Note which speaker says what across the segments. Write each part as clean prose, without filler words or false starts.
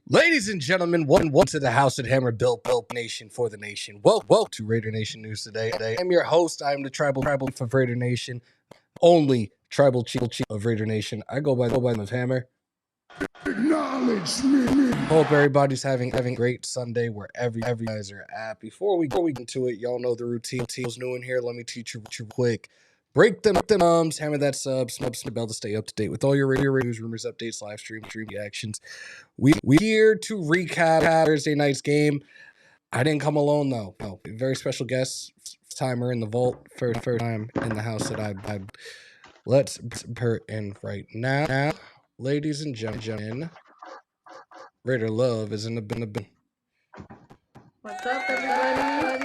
Speaker 1: Ladies and gentlemen, welcome to the House at Hammer Built Nation for the Nation. Welcome to Raider Nation News today. I'm your host. I am the tribal chief of Raider Nation, only tribal chief of Raider Nation. I go by the name of Hammer.
Speaker 2: Acknowledge me.
Speaker 1: Hope everybody's having a great Sunday wherever you guys are at. Before we get into it, y'all know the routine. Who's new in here? Let me teach you quick. Break them hammer that sub, the bell to stay up to date with all your radio news, rumors, updates, live stream reactions. We here to recap Thursday night's game. I didn't come alone though. No, very special guest, timer in the vault, first time in the house that I let's put her in right now. Ladies and gentlemen, Raider Love is in the bin.
Speaker 3: What's up, everybody?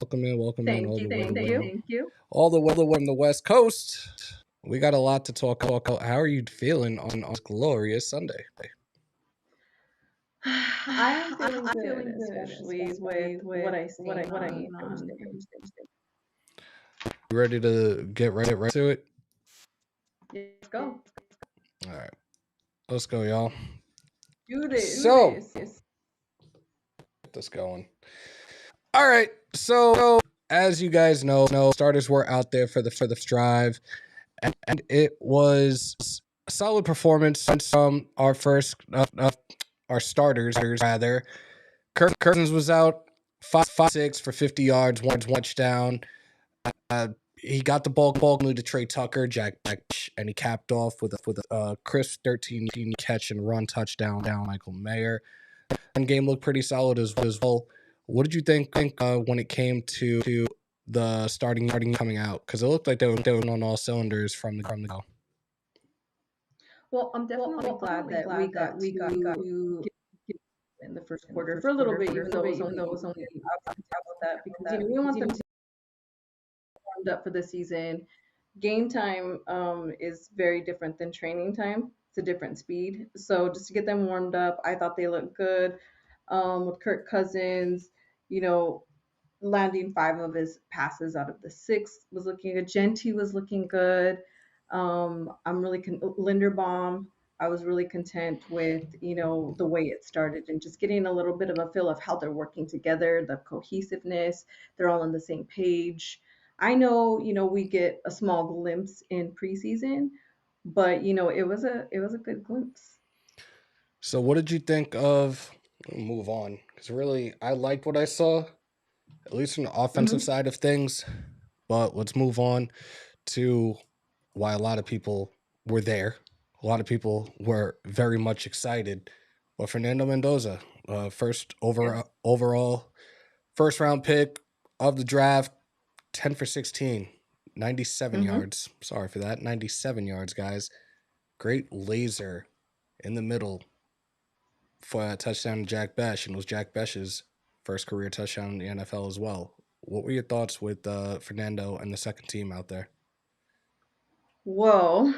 Speaker 1: Welcome in.
Speaker 3: Thank you.
Speaker 1: All the way from the West Coast. We got a lot to talk about. How are you feeling on this glorious Sunday?
Speaker 3: I'm feeling good, especially with what I see on Thursday.
Speaker 1: You ready to get right to it?
Speaker 3: Let's go.
Speaker 1: All right. Let's go, y'all.
Speaker 3: Do this.
Speaker 1: Get this going. All right. So as you guys know, starters were out there for the drive, and it was a solid performance from our our starters rather. Kirk Cousins was out 5-6 for 50 yards, one touchdown. He got the ball to Trey Tucker, Bech, and he capped off with a crisp 13 catch and run touchdown down Michael Mayer. And game looked pretty solid as well. What did you think when it came to the starting coming out? Because it looked like they were on all cylinders from the go.
Speaker 3: Well, I'm definitely glad that we got in the first quarter for a little bit, even though it was only about that, because we want them to warmed up for the season. Game time is very different than training time. It's a different speed. So just to get them warmed up, I thought they looked good. With Kirk Cousins, landing 5 of his passes out of the 6 was looking good. Genty was looking good. Linderbaum, I was really content with, the way it started and just getting a little bit of a feel of how they're working together, the cohesiveness, they're all on the same page. I know, we get a small glimpse in preseason, but it was a good glimpse.
Speaker 1: So what did you think of? We'll move on, because really I liked what I saw, at least from the offensive side of things. But let's move on to why a lot of people were there. A lot of people were very much excited. But Fernando Mendoza, first overall first round pick of the draft, 10 for 16, 97 yards. Sorry for that. 97 yards, guys. Great laser in the middle for a touchdown to Besh, and it was Besh's first career touchdown in the NFL as well. What were your thoughts with Fernando and the second team out there?
Speaker 3: Well,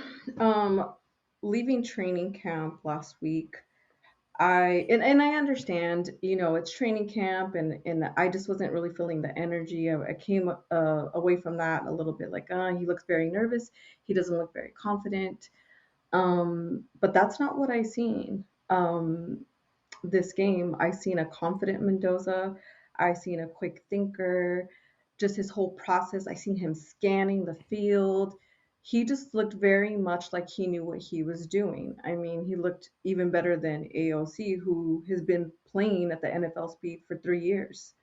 Speaker 3: leaving training camp last week, I understand, it's training camp, and I just wasn't really feeling the energy. I came away from that a little bit like, he looks very nervous. He doesn't look very confident. But that's not what I seen. This game, I seen a confident Mendoza. I seen a quick thinker, just his whole process. I seen him scanning the field. He just looked very much like he knew what he was doing. I mean, he looked even better than AOC, who has been playing at the NFL speed for 3 years.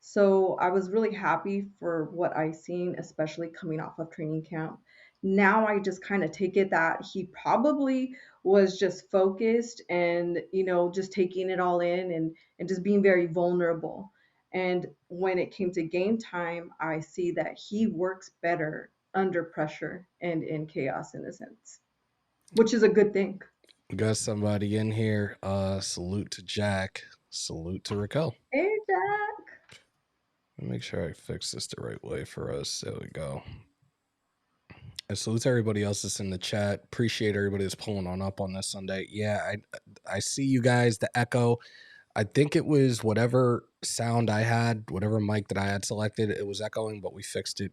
Speaker 3: So I was really happy for what I seen, especially coming off of training camp. Now I just kind of take it that he probably was just focused and, just taking it all in and just being very vulnerable. And when it came to game time, I see that he works better under pressure and in chaos in a sense, which is a good thing.
Speaker 1: We got somebody in here. Salute to Jack. Salute to Raquel.
Speaker 3: Hey, Jack.
Speaker 1: Let me make sure I fix this the right way for us. There we go. And salute to everybody else that's in the chat. Appreciate everybody that's pulling on up on this Sunday. Yeah, I see you guys. The echo. I think it was whatever sound I had, whatever mic that I had selected, it was echoing, but we fixed it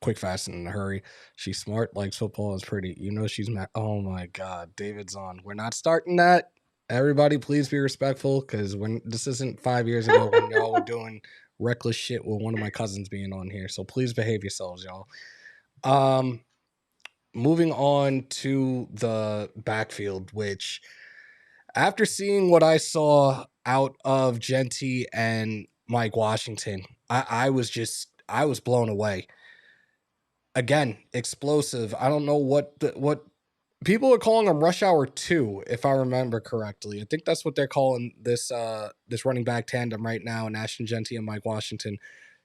Speaker 1: quick, fast, and in a hurry. She's smart, likes football, is pretty. You know she's mad. Oh my God, David's on. We're not starting that. Everybody, please be respectful, because when this isn't 5 years ago when y'all were doing reckless shit with one of my cousins being on here. So please behave yourselves, y'all. Moving on to the backfield, which after seeing what I saw out of Genty and Mike Washington, I was blown away. Again, explosive. I don't know what people are calling him Rush Hour 2, if I remember correctly. I think that's what they're calling this running back tandem right now, Ashton Genty and Mike Washington.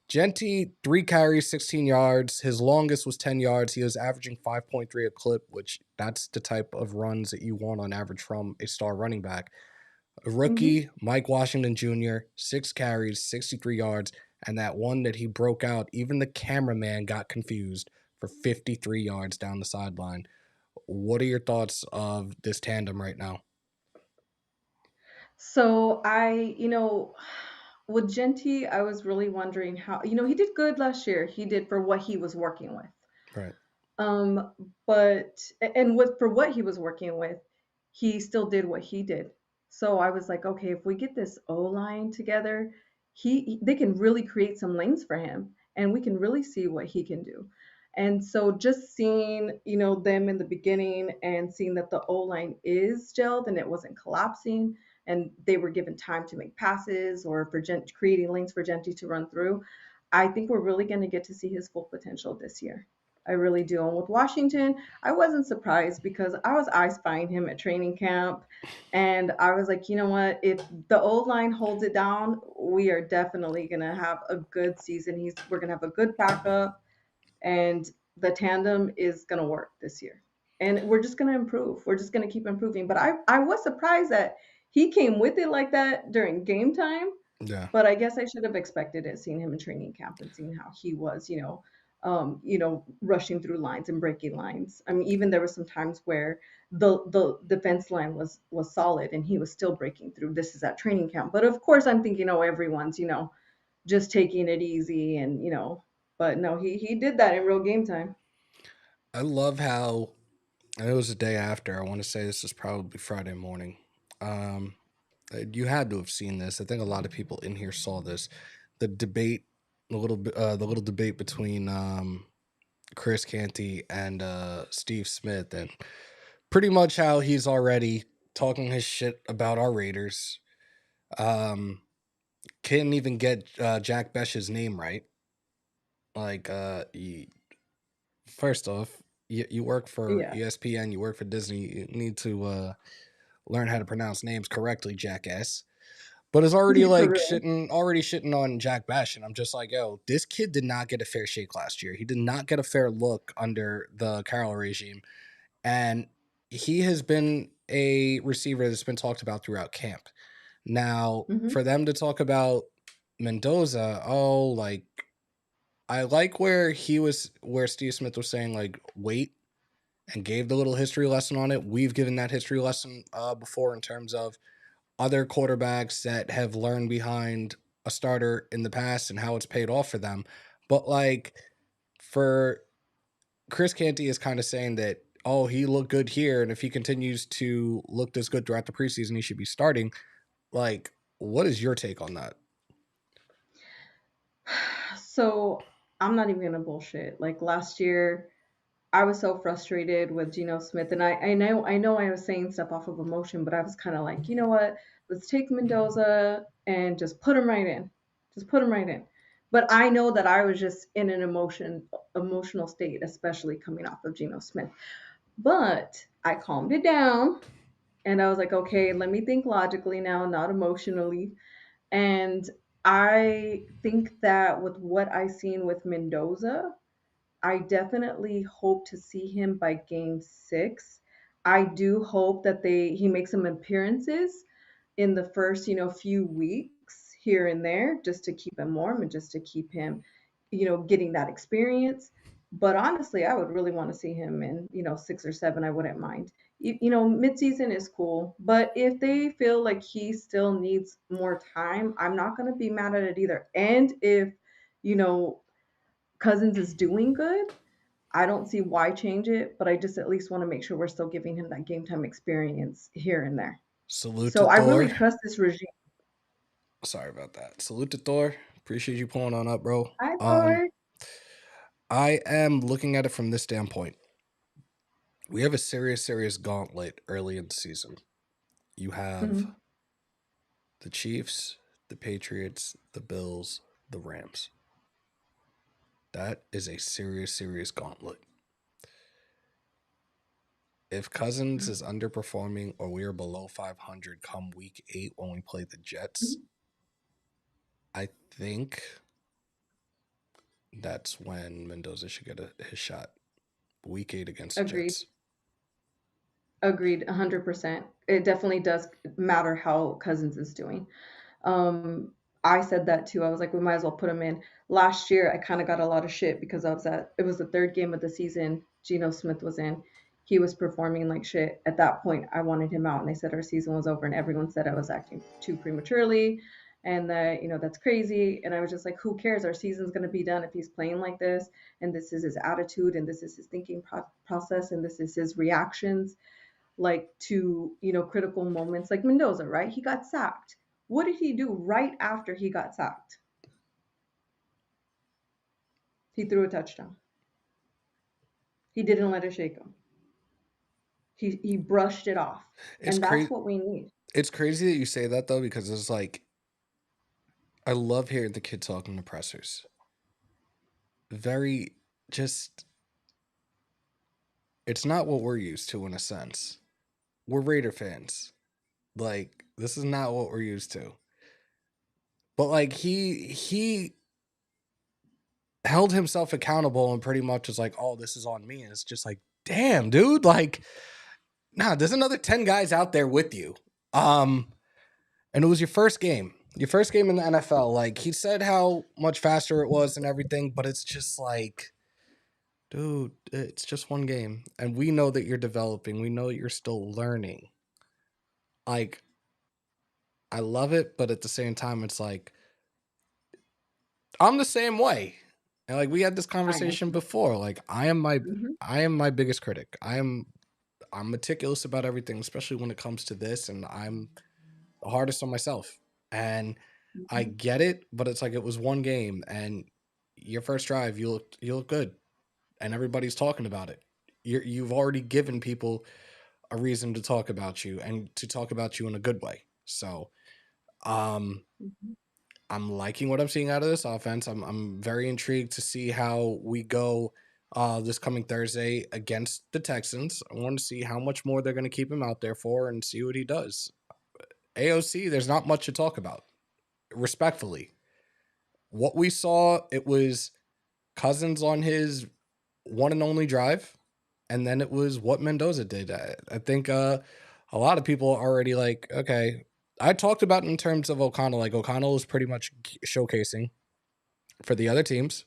Speaker 1: Genty, 3 carries, 16 yards. His longest was 10 yards. He was averaging 5.3 a clip, which that's the type of runs that you want on average from a star running back. A
Speaker 3: Hmm.
Speaker 1: rookie, Mike Washington Jr., 6 carries, 63 yards, and that one that he broke out, even the cameraman got confused for 53 yards down the sideline. What are your thoughts of this tandem right now?
Speaker 3: So with Genty, I was really wondering how, he did good last year. He did for what he was working with.
Speaker 1: Right.
Speaker 3: Um, but and with for what he was working with, he still did what he did. So I was like, okay, if we get this O line together, they can really create some lanes for him, and we can really see what he can do. And so just seeing, them in the beginning and seeing that the O line is gelled and it wasn't collapsing, and they were given time to make passes or for creating lanes for Genty to run through, I think we're really going to get to see his full potential this year. I really do. And with Washington, I wasn't surprised because I was eye spying him at training camp. And I was like, you know what? If the old line holds it down, we are definitely going to have a good season. We're going to have a good backup, and the tandem is going to work this year. And we're just going to improve. We're just going to keep improving. But I was surprised that he came with it like that during game time,
Speaker 1: Yeah.
Speaker 3: but I guess I should have expected it, seeing him in training camp and seeing how he was, rushing through lines and breaking lines. I mean, even there were some times where the defense line was solid and he was still breaking through. This is at training camp, but of course I'm thinking, oh, everyone's just taking it easy, and but no, he did that in real game time.
Speaker 1: I love how, and it was the day after. I want to say this is probably Friday morning. Um, you had to have seen this. I think a lot of people in here saw this. The debate, the little debate between Chris Canty and Steve Smith, and pretty much how he's already talking his shit about our Raiders. Um, Can't even get Jack Besh's name right. Like, first off, you work for
Speaker 3: Yeah.
Speaker 1: ESPN, you work for Disney. You need to learn how to pronounce names correctly, jackass. But it's already
Speaker 3: For
Speaker 1: like
Speaker 3: real.
Speaker 1: shitting on Jack Besh, and I'm just like, yo, this kid did not get a fair shake last year. He did not get a fair look under the Carroll regime, and he has been a receiver that's been talked about throughout camp. Now,
Speaker 3: Hmm.
Speaker 1: for them to talk about Mendoza, oh, like I like where Steve Smith was saying like wait and gave the little history lesson on it. We've given that history lesson before in terms of other quarterbacks that have learned behind a starter in the past and how it's paid off for them. But like for Chris Canty is kind of saying that, oh, he looked good here, and if he continues to look this good throughout the preseason, he should be starting. Like, what is your take on that?
Speaker 3: So I'm not even gonna bullshit. Like last year, I was so frustrated with Geno Smith, and I know I was saying stuff off of emotion, but I was kind of like, you know what? Let's take Mendoza and just put him right in, just put him right in. But I know that I was just in an emotional state, especially coming off of Geno Smith. But I calmed it down, and I was like, okay, let me think logically now, not emotionally. And I think that with what I seen with Mendoza, I definitely hope to see him by game 6. I do hope that he makes some appearances in the first, few weeks here and there, just to keep him warm and just to keep him, getting that experience. But honestly, I would really want to see him in, 6 or 7. I wouldn't mind. Midseason is cool, but if they feel like he still needs more time, I'm not going to be mad at it either. And if, you know, Cousins is doing good, I don't see why change it, but I just at least want to make sure we're still giving him that game time experience here and there.
Speaker 1: Salute to
Speaker 3: So I really
Speaker 1: Thor.
Speaker 3: trust this regime.
Speaker 1: Sorry about that. Salute to Thor. Appreciate you pulling on up, bro.
Speaker 3: Hi, Thor.
Speaker 1: I am looking at it from this standpoint. We have a serious gauntlet early in the season. You have
Speaker 3: Mhm.
Speaker 1: the Chiefs, the Patriots, the Bills, the Rams. That is a serious gauntlet. If Cousins is underperforming or we are below 500 come week 8 when we play the Jets,
Speaker 3: Mhm.
Speaker 1: I think that's when Mendoza should get his shot. Week 8 against the
Speaker 3: Agreed.
Speaker 1: Jets.
Speaker 3: Agreed. 100%. It definitely does matter how Cousins is doing. Um, I said that too. I was like, we might as well put him in. Last year, I kind of got a lot of shit because it was the third game of the season. Geno Smith was in. He was performing like shit. At that point, I wanted him out, and they said our season was over, and everyone said I was acting too prematurely, and that that's crazy. And I was just like, who cares? Our season's gonna be done if he's playing like this, and this is his attitude, and this is his thinking process, and this is his reactions like to critical moments like Mendoza, right? He got sacked. What did he do right after he got sacked? He threw a touchdown. He didn't let it shake him. He brushed it off.
Speaker 1: It's
Speaker 3: And that's
Speaker 1: crazy.
Speaker 3: what we need.
Speaker 1: It's crazy that you say that though, because it's like I love hearing the kid talking to pressers. Very just it's not what we're used to in a sense. We're Raider fans. Like this is not what we're used to. But like he held himself accountable and pretty much was like, "Oh, this is on me." And it's just like, "Damn, dude, like nah, there's another 10 guys out there with you." And it was your first game. Your first game in the NFL. Like he said how much faster it was and everything, but it's just like dude, it's just one game. And we know that you're developing. We know you're still learning. Like, I love it, but at the same time, it's like, I'm the same way. And like we had this
Speaker 3: I am.
Speaker 1: conversation before. Like,
Speaker 3: Mhm.
Speaker 1: I am my biggest critic. I'm meticulous about everything, especially when it comes to this, and I'm the hardest on myself. And I
Speaker 3: Mhm.
Speaker 1: get it, but it's like it was one game and your first drive, you look good. And everybody's talking about it. You've already given people a reason to talk about you and to talk about you in a good way. So um,
Speaker 3: Mhm.
Speaker 1: I'm liking what I'm seeing out of this offense. I'm very intrigued to see how we go this coming Thursday against the Texans. I want to see how much more they're going to keep him out there for and see what he does. AOC, there's not much to talk about. Respectfully, what we saw, it was Cousins on his one and only drive, and then it was what Mendoza did. I think a lot of people are already like, okay. I talked about it in terms of O'Connell. Like O'Connell is pretty much showcasing for the other teams.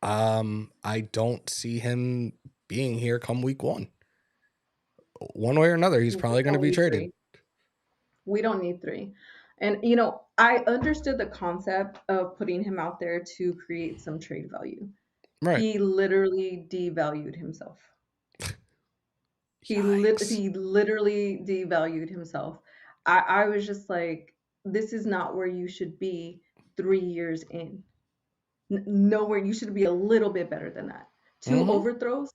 Speaker 1: I don't see him being here come week 1. One way or another, he's
Speaker 3: We
Speaker 1: probably going to
Speaker 3: don't
Speaker 1: be
Speaker 3: need
Speaker 1: traded.
Speaker 3: three. We don't need three. And I understood the concept of putting him out there to create some trade value.
Speaker 1: Right.
Speaker 3: He literally devalued himself.
Speaker 1: Yikes.
Speaker 3: He literally devalued himself. I was just like, this is not where you should be 3 years in. Nowhere. You should be a little bit better than that. Two
Speaker 1: Mm-hmm.
Speaker 3: overthrows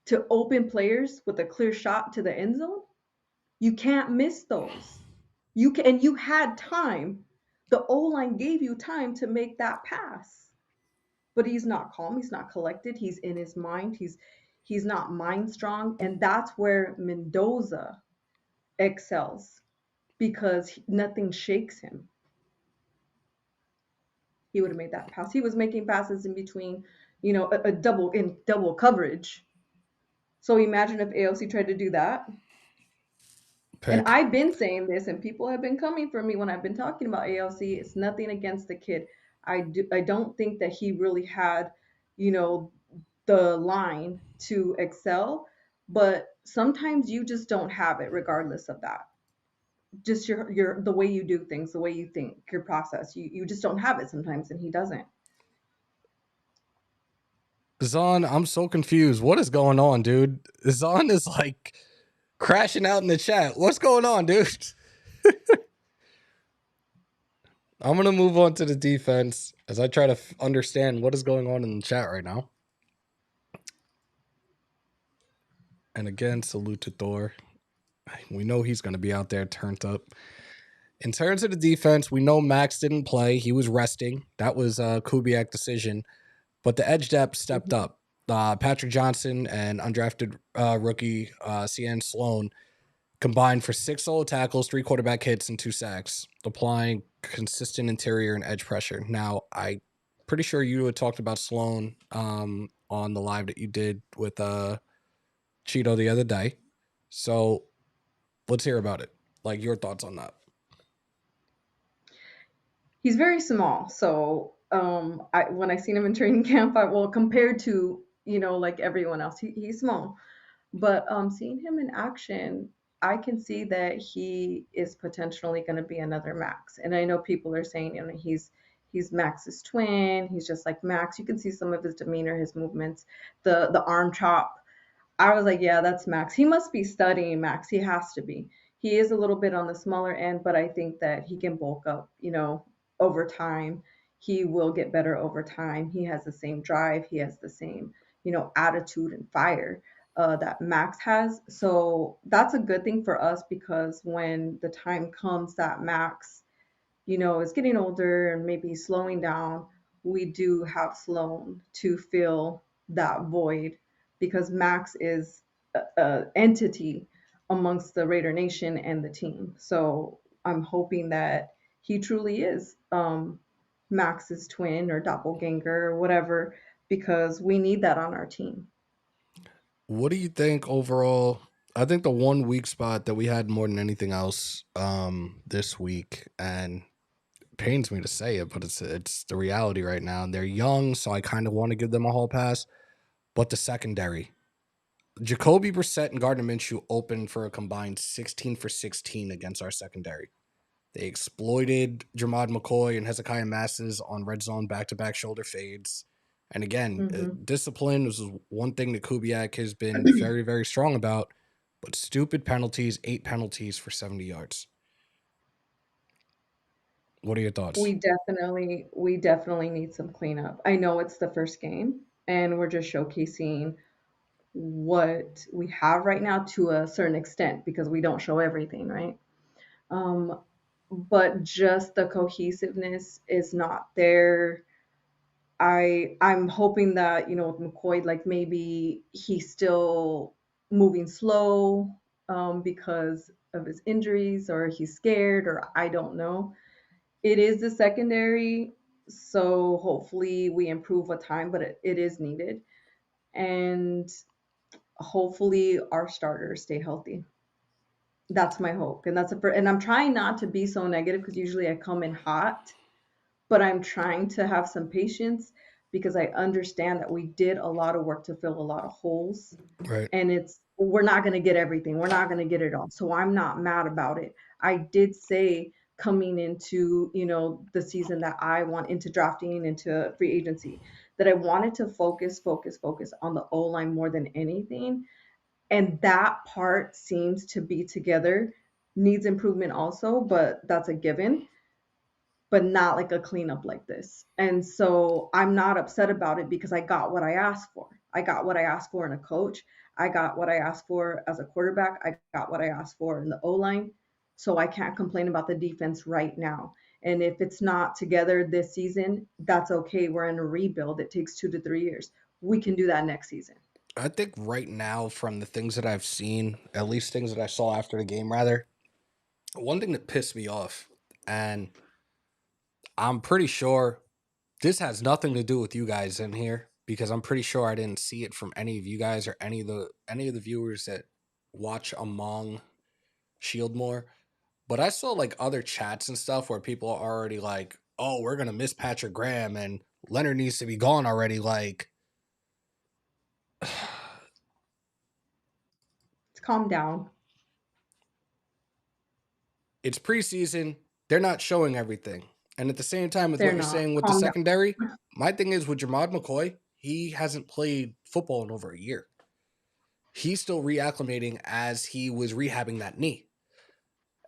Speaker 3: to open players with a clear shot to the end zone. You can't miss those. And you had time. The O line gave you time to make that pass. But he's not calm, he's not collected, he's in his mind, he's not mind strong, and that's where Mendoza excels because nothing shakes him. he would have made that pass. He was making passes in between, a double coverage. So imagine if AOC tried to do that. And
Speaker 1: Pick.
Speaker 3: I've been saying this, and people have been coming for me when I've been talking about AOC. It's nothing against the kid. I don't think that he really had, you know, the line to excel, but sometimes you just don't have it regardless of that. Just your the way you do things, the way you think, your process. You just don't have it sometimes, and he doesn't.
Speaker 1: Zahn, I'm so confused. What is going on, dude? Zahn is like crashing out in the chat. What's going on, dude? I'm going to move on to the defense as I try to understand what is going on in the chat right now. And again, salute to Thor. We know he's going to be out there turned up. In terms of the defense, we know Max didn't play. He was resting. That was a Kubiak decision. But the edge depth stepped up. Patrick Johnson and undrafted rookie CN Sloan combined for 6 solo tackles, 3 quarterback hits, and 2 sacks, applying consistent interior and edge pressure. Now, I'm pretty sure you had talked about Sloan on the live that you did with Cheeto the other day. So let's hear about it. Like, your thoughts on that.
Speaker 3: He's very small, so when I seen him in training camp, compared to like everyone else, he's small. But seeing him in action, I can see that he is potentially going to be another Max. And I know people are saying, he's Max's twin. He's just like Max. You can see some of his demeanor, his movements, the arm chop. I was like, yeah, that's Max. He must be studying Max. He has to be. He is a little bit on the smaller end, but I think that he can bulk up, over time. He will get better over time. He has the same drive. He has the same, attitude and fire that Max has. So that's a good thing for us because when the time comes that Max, is getting older and maybe slowing down, we do have Sloan to fill that void because Max is a entity amongst the Raider Nation and the team. So I'm hoping that he truly is Max's twin or doppelganger or whatever, because we need that on our team.
Speaker 1: What do you think overall? I think the one weak spot that we had more than anything else this week, and it pains me to say it, but it's the reality right now. And they're young, so I kind of want to give them a hall pass. But the secondary, Jacoby Brissett and Gardner Minshew opened for a combined 16 for 16 against our secondary. They exploited Jermod McCoy and Hezekiah Masses on red zone back-to-back shoulder fades. And again,
Speaker 3: Mm-hmm.
Speaker 1: discipline is one thing that Kubiak has been very, very strong about, but stupid penalties, 8 penalties for 70 yards. What are your thoughts?
Speaker 3: We definitely need some cleanup. I know it's the first game and we're just showcasing what we have right now to a certain extent because we don't show everything, right? Um, but just the cohesiveness is not there. I'm hoping that with McCoy, like maybe he's still moving slow because of his injuries, or he's scared, or I don't know. It is the secondary, so hopefully we improve with time, but it is needed, and hopefully our starters stay healthy. That's my hope, and and I'm trying not to be so negative because usually I come in hot, but I'm trying to have some patience because I understand that we did a lot of work to fill a lot of holes,
Speaker 1: Right.
Speaker 3: and we're not going to get everything. We're not going to get it all. So I'm not mad about it. I did say coming into, the season that I want into drafting into free agency that I wanted to focus on the O-line more than anything, and that part seems to be together. Needs improvement also, but that's a given, but not like a cleanup like this. And so I'm not upset about it because I got what I asked for. I got what I asked for in a coach. I got what I asked for as a quarterback. I got what I asked for in the O line. So I can't complain about the defense right now. And if it's not together this season, that's okay. We're in a rebuild. It takes 2 to 3 years. We can do that next season.
Speaker 1: I think right now, from the things that I've seen, at least things that I saw after the game, rather, one thing that pissed me off, and I'm pretty sure This has nothing to do with you guys in here because I'm pretty sure I didn't see it from any of you guys or any of the viewers that watch Among Shieldmore. But I saw like other chats and stuff where people are already like, "Oh, we're gonna miss Patrick Graham and Leonard needs to be gone already." Like,
Speaker 3: Calm down.
Speaker 1: it's preseason. They're not showing everything. And at the same time, with
Speaker 3: They're
Speaker 1: what you're
Speaker 3: not.
Speaker 1: saying with the
Speaker 3: Calm down.
Speaker 1: secondary, my thing is with Jamad McCoy, he hasn't played football in over a year. He's still reacclimating as he was rehabbing that knee.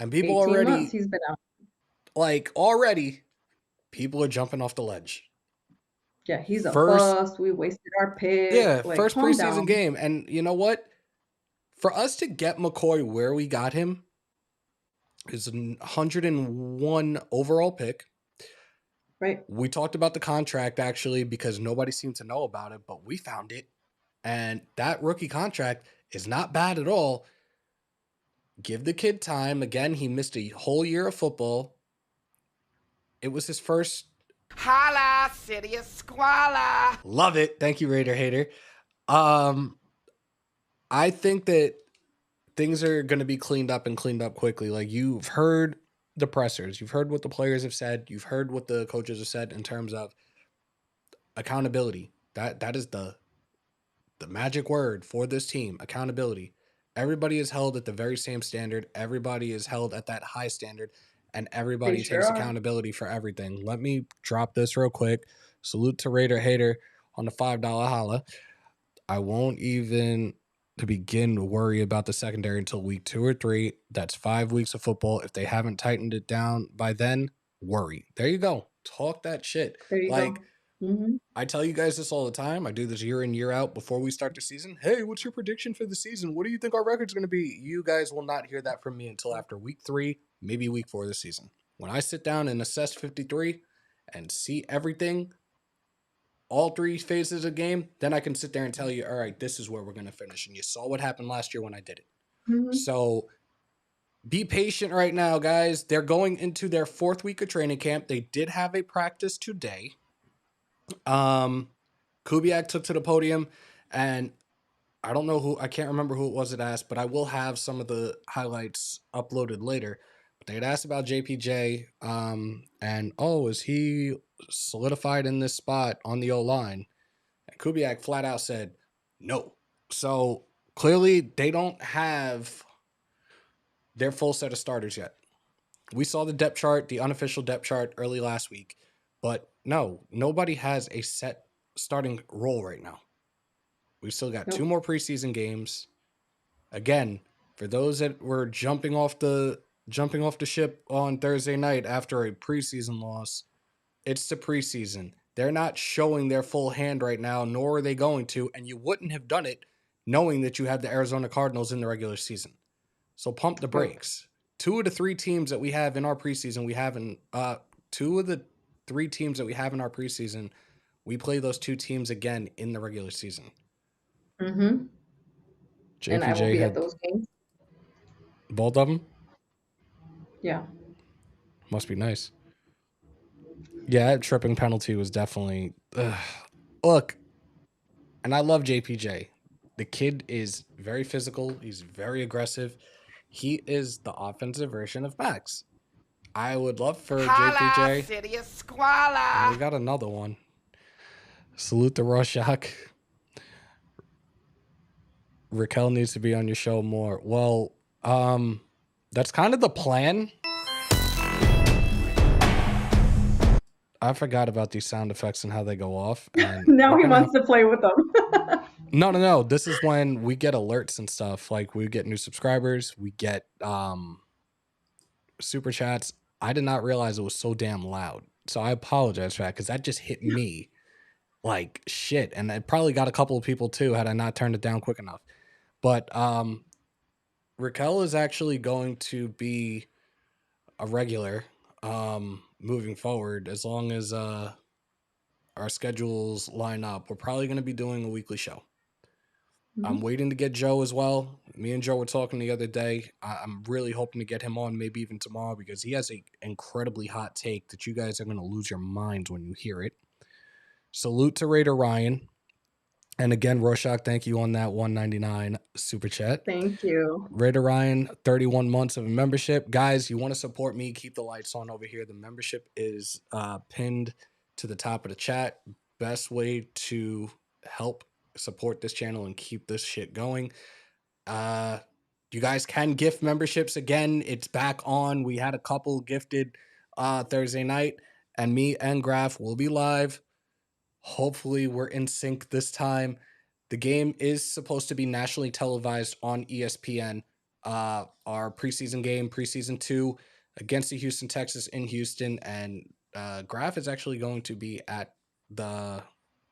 Speaker 1: And people
Speaker 3: 18
Speaker 1: already,
Speaker 3: months he's been out.
Speaker 1: already, people are jumping off the ledge.
Speaker 3: Yeah, he's a bust. We wasted our pick.
Speaker 1: Yeah,
Speaker 3: like,
Speaker 1: first
Speaker 3: calm
Speaker 1: preseason
Speaker 3: down.
Speaker 1: game. And you know what? For us to get McCoy where we got him is a 101 overall pick.
Speaker 3: Right.
Speaker 1: We talked about the contract actually because nobody seemed to know about it, but we found it. And that rookie contract is not bad at all. Give the kid time. Again, he missed a whole year of football. It was his first.
Speaker 4: Holla, city of squalor.
Speaker 1: Love it. Thank you, Raider Hater. I think that things are going to be cleaned up quickly. Like, you've heard the pressers. You've heard what the players have said. You've heard what the coaches have said in terms of accountability. That is the magic word for this team, accountability. Everybody is held at the very same standard. Everybody is held at that high standard, and everybody takes accountability for everything. Let me drop this real quick. Salute to Raider Hater on the $5 holla. I won't even to begin to worry about the secondary until week 2 or 3. That's 5 weeks of football. If they haven't tightened it down by then, worry. There you go. Talk that shit.
Speaker 3: There you go.
Speaker 1: I tell you guys this all the time. I do this year in, year out before we start the season. Hey, what's your prediction for the season? What do you think our record's going to be? You guys will not hear that from me until after week 3, maybe week 4 of the season. When I sit down and assess 53 and see everything, all 3 phases of the game, then I can sit there and tell you, all right, this is where we're going to finish. And you saw what happened last year when I did it. So be patient right now, guys. They're going into their 4th week of training camp. They did have a practice today. Kubiak took to the podium, and I don't know I can't remember who it was that asked, but I will have some of the highlights uploaded later. But they had asked about JPJ, and is he solidified in this spot on the O-line? And Kubiak flat out said no. So clearly they don't have their full set of starters yet. We saw the depth chart, the unofficial depth chart early last week, but no, nobody has a set starting role right now. We've still got 2 more preseason games. Again, for those that were jumping off the ship on Thursday night after a preseason loss, it's the preseason. They're not showing their full hand right now, nor are they going to, and you wouldn't have done it knowing that you had the Arizona Cardinals in the regular season. So pump the brakes. 2 of the 3 teams that we have in our preseason, we play those 2 teams again in the regular season.
Speaker 3: And I will be at those games.
Speaker 1: Both of them?
Speaker 3: Yeah.
Speaker 1: Must be nice. Yeah, that tripping penalty was definitely... Look, and I love JPJ. The kid is very physical. He's very aggressive. He is the offensive version of Max. I would love for JPJ.
Speaker 4: City of squalor.
Speaker 1: We got another one. Salute to Rorschach. Raquel needs to be on your show more. Well, that's kind of the plan. I forgot about these sound effects and how they go off. And
Speaker 3: now he wants to play with them.
Speaker 1: No. This is when we get alerts and stuff. Like, we get new subscribers. We get super chats. I did not realize it was so damn loud. So I apologize for that because that just hit me like shit. And it probably got a couple of people too had I not turned it down quick enough. But Raquel is actually going to be a regular moving forward as long as our schedules line up. We're probably going to be doing a weekly show. I'm waiting to get Joe as well. Me and Joe were talking the other day. I'm really hoping to get him on maybe even tomorrow because he has an incredibly hot take that you guys are going to lose your minds when you hear it. Salute to Raider Ryan. And again, Rorschach, thank you on that $1.99 super chat.
Speaker 3: Thank you.
Speaker 1: Raider Ryan, 31 months of membership. Guys, you want to support me, keep the lights on over here. The membership is pinned to the top of the chat. Best way to help support this channel and keep this shit going. You guys can gift memberships again. It's back on. We had a couple gifted Thursday night, and me and Graf will be live. Hopefully we're in sync this time. The game is supposed to be nationally televised on ESPN. Our preseason game, preseason 2 against the Houston Texans in Houston, and Graf is actually going to be at the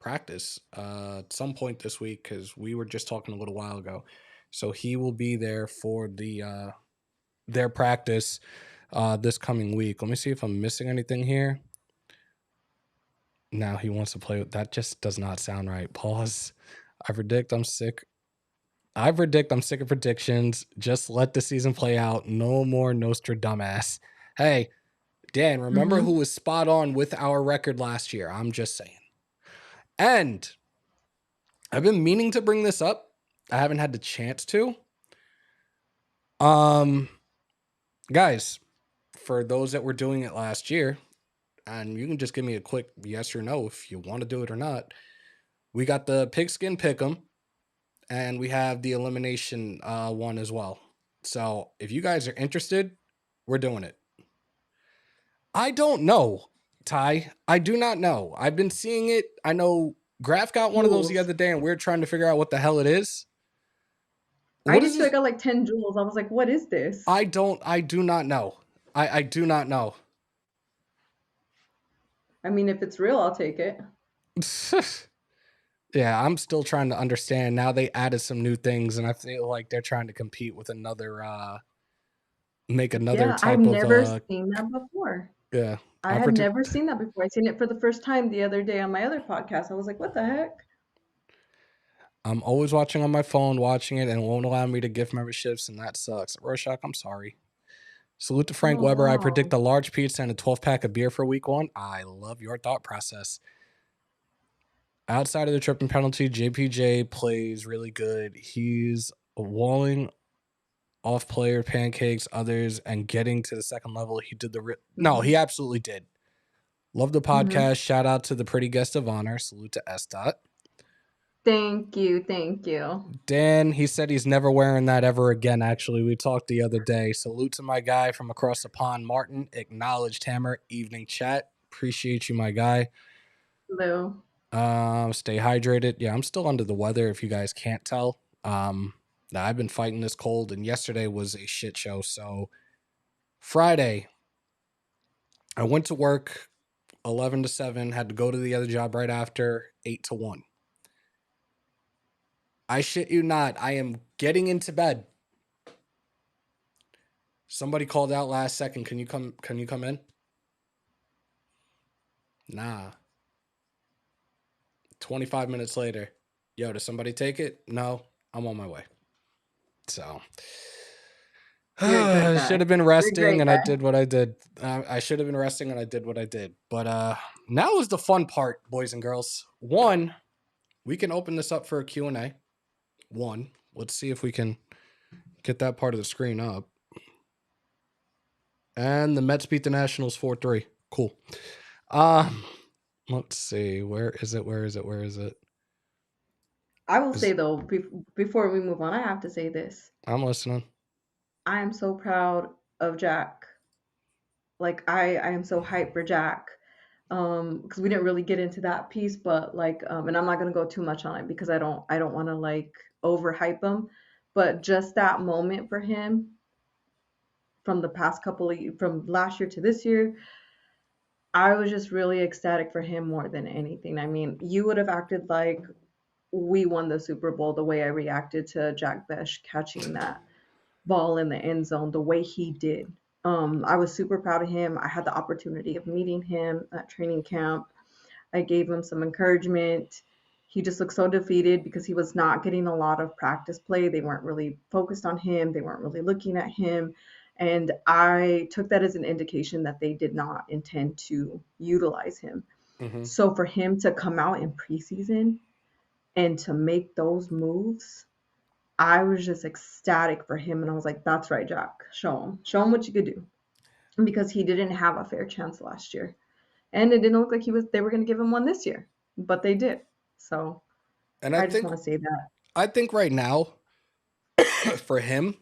Speaker 1: practice at some point this week, because we were just talking a little while ago. So he will be there for the their practice this coming week. Let me see if I'm missing anything here. Now he wants to play with that. Just does not sound right. Pause. I predict I'm sick. I predict I'm sick of predictions. Just let the season play out. No more Nostradamus. Hey, Dan, remember who was spot on with our record last year? I'm just saying. And I've been meaning to bring this up. I haven't had the chance to. Guys, for those that were doing it last year, and you can just give me a quick yes or no if you want to do it or not. We got the pigskin pick'em, and we have the elimination one as well. So if you guys are interested, we're doing it. I don't know, Ty. I do not know. I've been seeing it. I know Graf got one of those the other day, and we're trying to figure out what the hell it is.
Speaker 3: I just got like 10 jewels. I was like, what is this?
Speaker 1: I do not know. I do not know.
Speaker 3: I mean, if it's real, I'll take it.
Speaker 1: Yeah, I'm still trying to understand. Now they added some new things, and I feel like they're trying to compete with another, make another type
Speaker 3: I've
Speaker 1: of...
Speaker 3: never seen that before.
Speaker 1: Yeah.
Speaker 3: I had never seen that before. I seen it for the first time the other day on my other podcast. I was like, what the heck?
Speaker 1: I'm always watching on my phone, watching it, and it won't allow me to gift memberships, and that sucks. Rorschach, I'm sorry. Salute to Frank Weber. Wow. I predict a large pizza and a 12-pack of beer for week 1. I love your thought process. Outside of the tripping penalty, JPJ plays really good. He's walling off player pancakes, others, and getting to the second level. He did the... No, he absolutely did. Love the podcast. Shout out to the pretty guest of honor. Salute to S.
Speaker 3: Thank you. Thank you.
Speaker 1: Dan, he said he's never wearing that ever again, actually. We talked the other day. Salute to my guy from across the pond, Martin. Acknowledged Hammer. Evening chat. Appreciate you, my guy.
Speaker 3: Hello.
Speaker 1: Stay hydrated. Yeah, I'm still under the weather, if you guys can't tell. I've been fighting this cold, and yesterday was a shit show. So Friday, I went to work 11 to 7, had to go to the other job right after 8 to 1. I shit you not, I am getting into bed. Somebody called out last second. Can you come in? Nah. 25 minutes later. Yo, did somebody take it? No, I'm on my way. So I should have been resting, and I did what I did. I should have been resting, and I did what I did. But now is the fun part, boys and girls. One, we can open this up for a Q&A. Let's see if we can get that part of the screen up. And the Mets beat the Nationals 4-3. Cool. Let's see. Where is it?
Speaker 3: I will say, though, before we move on, I have to say this.
Speaker 1: I'm listening.
Speaker 3: I am so proud of Jack. Like, I am so hyped for Jack. Because we didn't really get into that piece, but like, and I'm not gonna go too much on it because I don't want to like overhype him, but just that moment for him from the past from last year to this year, I was just really ecstatic for him more than anything. I mean, you would have acted like we won the Super Bowl the way I reacted to Jack Besh catching that ball in the end zone the way he did. I was super proud of him. I had the opportunity of meeting him at training camp. I gave him some encouragement. He just looked so defeated because he was not getting a lot of practice play. They weren't really focused on him. They weren't really looking at him. And I took that as an indication that they did not intend to utilize him.
Speaker 1: Mm-hmm.
Speaker 3: So for him to come out in preseason and to make those moves, I was just ecstatic for him. And I was like, that's right, Jack. Show him what you could do. Because he didn't have a fair chance last year. And it didn't look like they were going to give him one this year, but they did. So
Speaker 1: And
Speaker 3: I just want to say that.
Speaker 1: I think right now for him,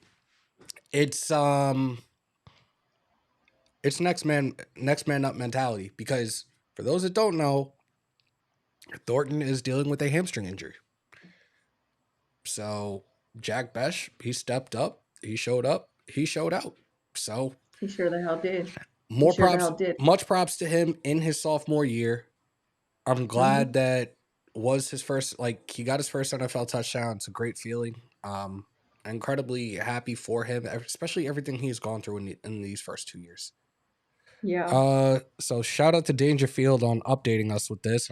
Speaker 1: it's next man up mentality, because for those that don't know, Thornton is dealing with a hamstring injury. So Jack Besh, he stepped up, he showed up, he showed out. So
Speaker 3: He sure the hell did.
Speaker 1: more props, much props to him in his sophomore year. I'm glad that was his first, like, he got his first NFL touchdown. It's a great feeling. Incredibly happy for him, especially everything he's gone through in these first 2 years.
Speaker 3: Yeah.
Speaker 1: So shout out to Dangerfield on updating us with this.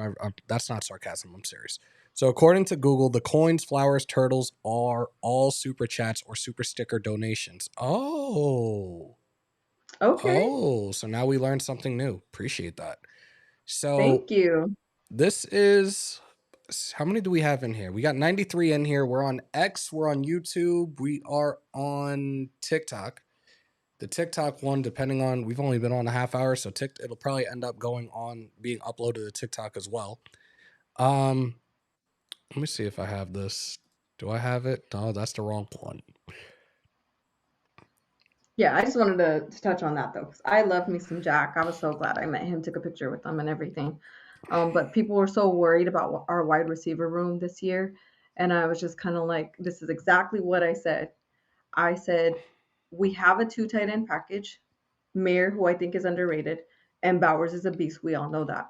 Speaker 1: That's not sarcasm. I'm serious. So according to Google, the coins, flowers, turtles are all super chats or super sticker donations. Oh.
Speaker 3: Okay.
Speaker 1: Oh, so now we learned something new. Appreciate that. So
Speaker 3: thank you.
Speaker 1: This is, how many do we have in here? We got 93 in here. We're on X. We're on YouTube. We are on TikTok. The TikTok one, depending on, we've only been on a half hour, so it'll probably end up being uploaded to TikTok as well. Let me see if I have this. Do I have it? No, that's the wrong one.
Speaker 3: Yeah, I just wanted to touch on that though, because I love me some Jack. I was so glad I met him, took a picture with him and everything. But people were so worried about our wide receiver room this year. And I was just kind of like, this is exactly what I said. I said, we have a 2 tight end package. Mayer, who I think is underrated, and Bowers is a beast. We all know that.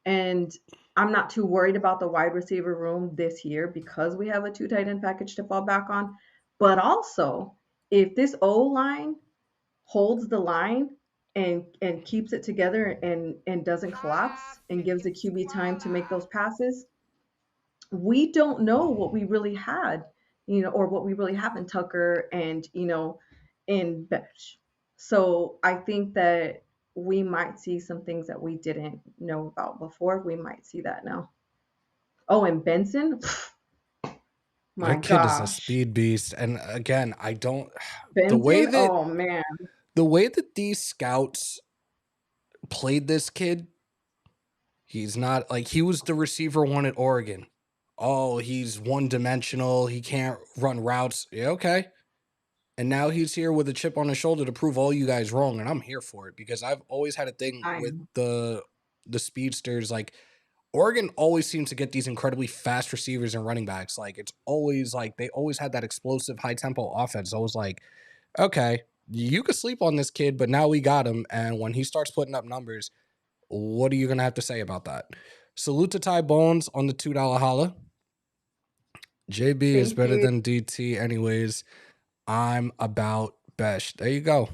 Speaker 3: And I'm not too worried about the wide receiver room this year because we have a 2 tight end package to fall back on. But also, if this O line holds the line and keeps it together and doesn't collapse and gives the QB time to make those passes, we don't know what we really had, or what we really have in Tucker and, in Besh. So I think that we might see some things that we didn't know about before. We might see that now. Oh, and Benson, my
Speaker 1: That kid is a
Speaker 3: gosh,
Speaker 1: speed beast. And again, I don't,
Speaker 3: Benson. Oh man,
Speaker 1: the way that these scouts played this kid, he's not like, he was the receiver one at Oregon. Oh, he's one-dimensional. He can't run routes. Yeah, okay. And now he's here with a chip on his shoulder to prove all you guys wrong, and I'm here for it because I've always had a thing with the speedsters. Like, Oregon always seems to get these incredibly fast receivers and running backs. Like, it's always like they always had that explosive, high-tempo offense. I was like, okay, you could sleep on this kid, but now we got him, and when he starts putting up numbers, what are you going to have to say about that? Salute to Ty Bones on the $2 holla. JB is better than DT anyways. I'm about Besh. There you go.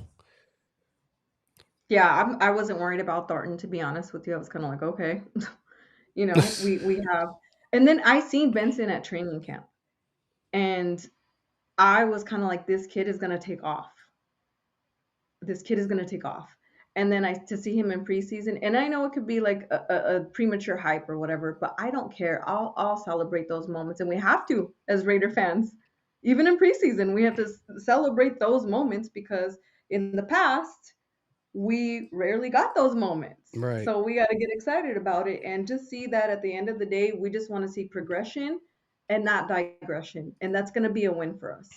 Speaker 3: Yeah, I wasn't worried about Thornton, to be honest with you. I was kind of like, okay, we have. And then I seen Benson at training camp, and I was kind of like, this kid is gonna take off. This kid is gonna take off. And then to see him in preseason, and I know it could be like a premature hype or whatever, but I don't care. I'll celebrate those moments, and we have to as Raider fans. Even in preseason, we have to celebrate those moments because in the past we rarely got those moments.
Speaker 1: Right.
Speaker 3: So we got to get excited about it and just see that at the end of the day, we just want to see progression and not digression. And that's going to be a win for us.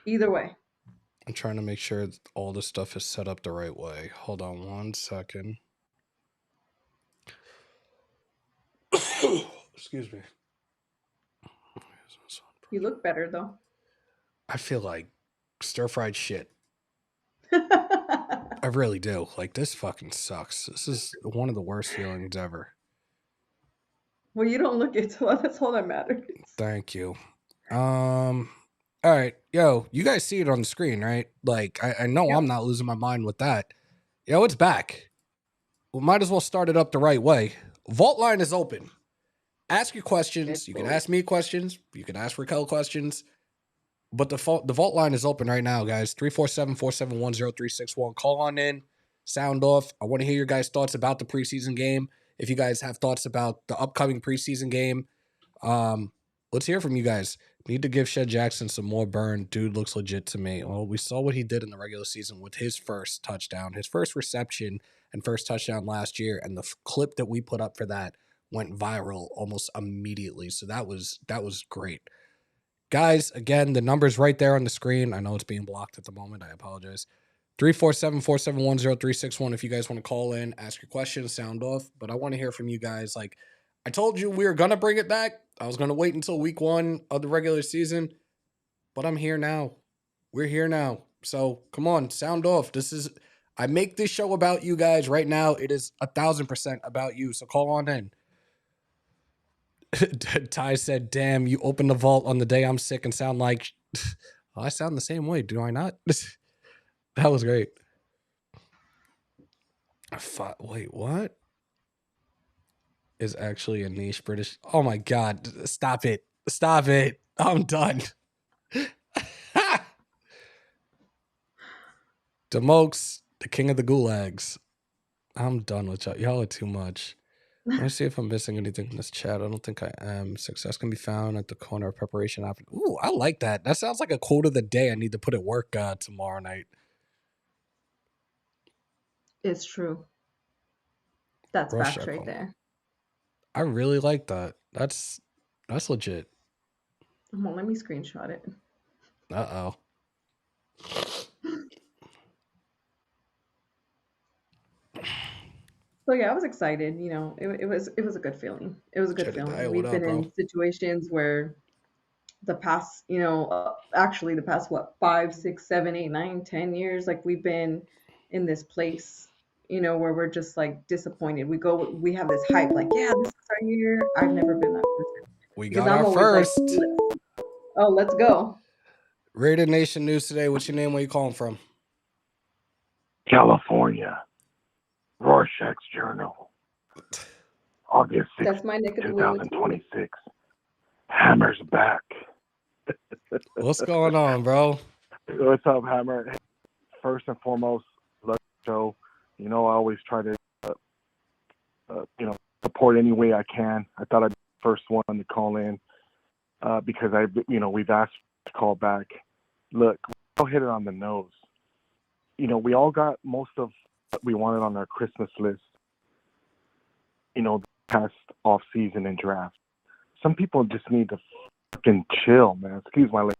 Speaker 3: Either way.
Speaker 1: I'm trying to make sure all this stuff is set up the right way. Hold on 1 second. Excuse me.
Speaker 3: You look better, though.
Speaker 1: I feel like stir-fried shit. I really do. Like, this fucking sucks. This is one of the worst feelings ever.
Speaker 3: Well, you don't look it, so that's all that matters.
Speaker 1: Thank you. All right. Yo, you guys see it on the screen, right? Like, I know I'm not losing my mind with that. Yo, it's back. We might as well start it up the right way. Vault line is open. Ask your questions. You can ask me questions. You can ask Raquel questions. But the vault line is open right now, guys. 347-471-0361. Call on in. Sound off. I want to hear your guys' thoughts about the preseason game. If you guys have thoughts about the upcoming preseason game, let's hear from you guys. Need to give Shed Jackson some more burn. Dude looks legit to me. Well, we saw what he did in the regular season with his first touchdown, his first reception and first touchdown last year. And the clip that we put up for that went viral almost immediately. So that was great. Guys, again, the number's right there on the screen. I know it's being blocked at the moment. I apologize. 347-471-0361 if you guys want to call in, ask your questions, sound off. But I want to hear from you guys. Like, I told you we were going to bring it back. I was going to wait until week 1 of the regular season. But I'm here now. We're here now. So, come on, sound off. I make this show about you guys right now. It is 1,000% about you. So, call on in. Ty said, damn, you opened the vault on the day I'm sick and sound like... Well, I sound the same way, do I not? That was great. Wait, what? Is actually a niche British... Oh my God, stop it. Stop it. I'm done. Demokes, the king of the gulags. I'm done with y'all. Y'all are too much. Let me see if I'm missing anything in this chat. I don't think I am. Success can be found at the corner of preparation. Ooh, I like that. That sounds like a quote of the day I need to put at work tomorrow night.
Speaker 3: It's true. That's
Speaker 1: Rush
Speaker 3: facts right there.
Speaker 1: I really like that. That's legit.
Speaker 3: Come on, let me screenshot it.
Speaker 1: Uh-oh.
Speaker 3: So yeah, I was excited. You know, it was a good feeling. It was a good feeling. We've been in situations where the past, actually the past 5, 6, 7, 8, 9, 10 years, like we've been in this place, where we're just like disappointed. We have this hype, like, yeah, this is our year. I've never been that person.
Speaker 1: We got our first.
Speaker 3: Like, let's go.
Speaker 1: Raider Nation News today. What's your name? Where you calling from?
Speaker 2: California. Rorschach's Journal. August 6th,
Speaker 3: That's my neck of the
Speaker 2: 2026. Hammer's back.
Speaker 1: What's going on, bro?
Speaker 2: What's up, Hammer? First and foremost, love the show. I always try to, support any way I can. I thought I'd be the first one to call in because we've asked to call back. Look, we all hit it on the nose. We all got most of what we wanted on our Christmas list, the past off season and draft. Some people just need to fucking chill, man. Excuse my language.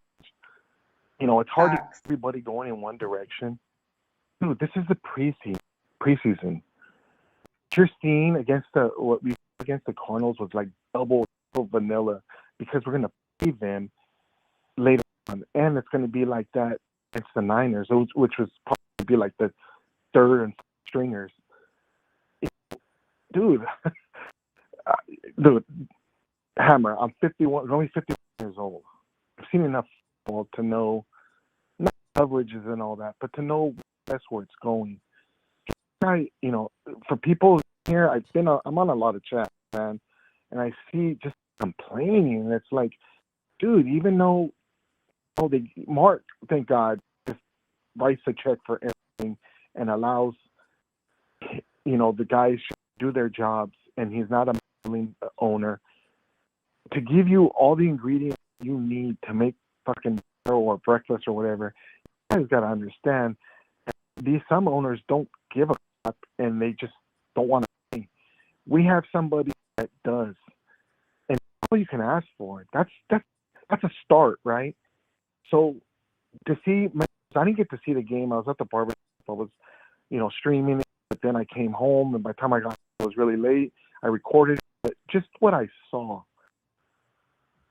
Speaker 2: It's hard to get everybody going in one direction. Dude, this is the preseason. What you're seeing against the Cardinals was like double vanilla because we're gonna play them later on, and it's gonna be like that against the Niners, which was probably be like the third and stringers. Dude, Hammer, I'm 51, only 51 years old. I've seen enough football to know, not coverages and all that, but to know that's where it's going. For people here, I'm on a lot of chat, man, and I see just complaining, and it's like, dude, even though Mark, thank God, just writes a check for everything and allows, the guys to do their jobs, and he's not a meddling owner, to give you all the ingredients you need to make fucking or breakfast or whatever. You guys got to understand, some owners don't give a fuck, and they just don't want to pay. We have somebody that does, and all you can ask for. That's a start, right? So to see, I didn't get to see the game. I was at the barber. I was, streaming it, but then I came home, and by the time I got home, it was really late. I recorded it, but just what I saw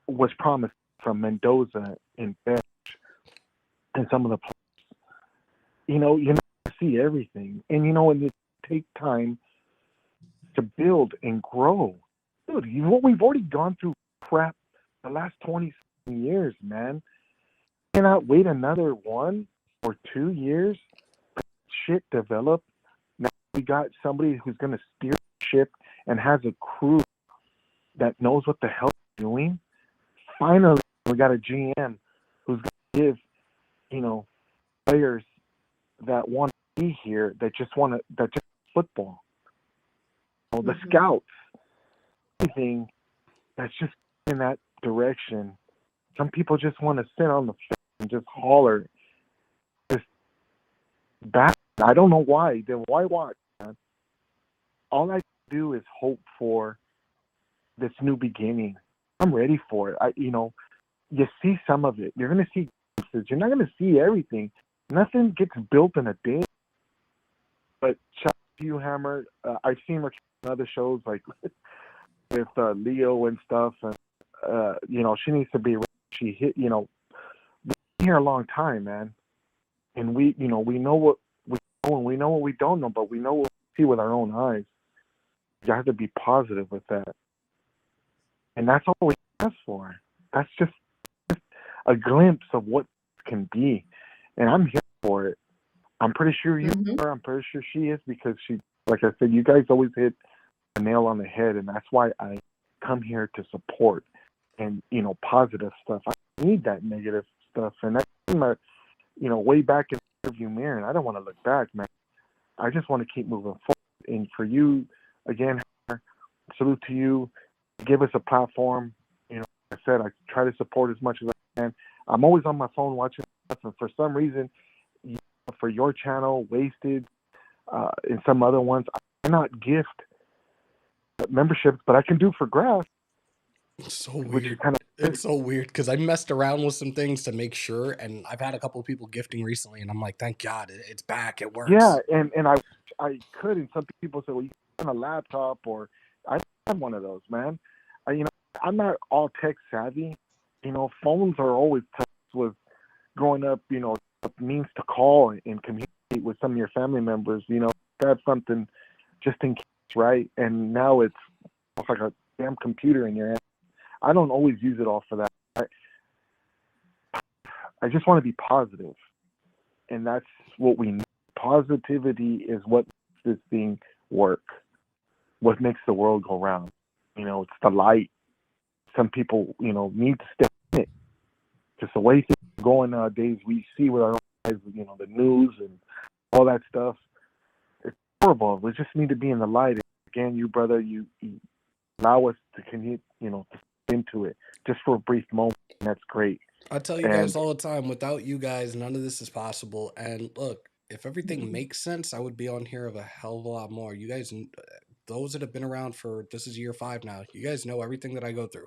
Speaker 2: was promised from Mendoza and Bech and some of the players. You never see everything, and and it take time to build and grow. Dude, we've already gone through crap the last 20 years, man. Cannot wait another 1 or 2 years for shit develop. Now we got somebody who's going to steer the ship and has a crew that knows what the hell they're doing. Finally, we got a GM who's going to give, players that want to be here, that just football. the scouts, anything that's just in that direction. Some people just want to sit on the fence and just holler. Just bad. I don't know why. Then why watch, man? All I do is hope for this new beginning. I'm ready for it. You see some of it. You're going to see glimpses. You're not going to see everything. Nothing gets built in a day. But shout out to you, Hammer. I've seen her on other shows like with Leo and stuff. And, she needs to be. She hit. We've been here a long time, man. And we know what we know and we know what we don't know, but we know what we see with our own eyes. You have to be positive with that. And that's all we ask for. That's just a glimpse of what can be. And I'm here for it. I'm pretty sure you are. I'm pretty sure she is, because she, like I said, you guys always hit a nail on the head. And that's why I come here to support and, positive stuff. I need that negative stuff. And that's my, way back in the rearview mirror. And I don't want to look back, man. I just want to keep moving forward. And for you, again, salute to you. Give us a platform. Like I said, I try to support as much as I can. I'm always on my phone watching stuff, and for some reason, for your channel, Wasted, and some other ones, I cannot gift memberships, but I can do for grass.
Speaker 1: It's so weird. It's so weird because I messed around with some things to make sure, and I've had a couple of people gifting recently, and I'm like, thank God, it's back, it works.
Speaker 2: Yeah, and I could, and some people say, well, you can on a laptop, or I don't have one of those, man. I'm not all tech savvy. Phones are always tough. With growing up, means to call and communicate with some of your family members. Have something just in case, right? And now it's like a damn computer in your hand. I don't always use it all for that. I just want to be positive, and that's what we need. Positivity is what makes this thing work. What makes the world go round. It's the light. Some people, need to stay in it. Just the way things are going nowadays, we see with our own eyes, the news and all that stuff. It's horrible. We just need to be in the light. And again, you, brother, you allow us to continue, to into it just for a brief moment. And that's great.
Speaker 1: I tell you guys all the time, without you guys, none of this is possible. And look, if everything makes sense, I would be on here of a hell of a lot more. You guys, those that have been around this is year 5 now, you guys know everything that I go through.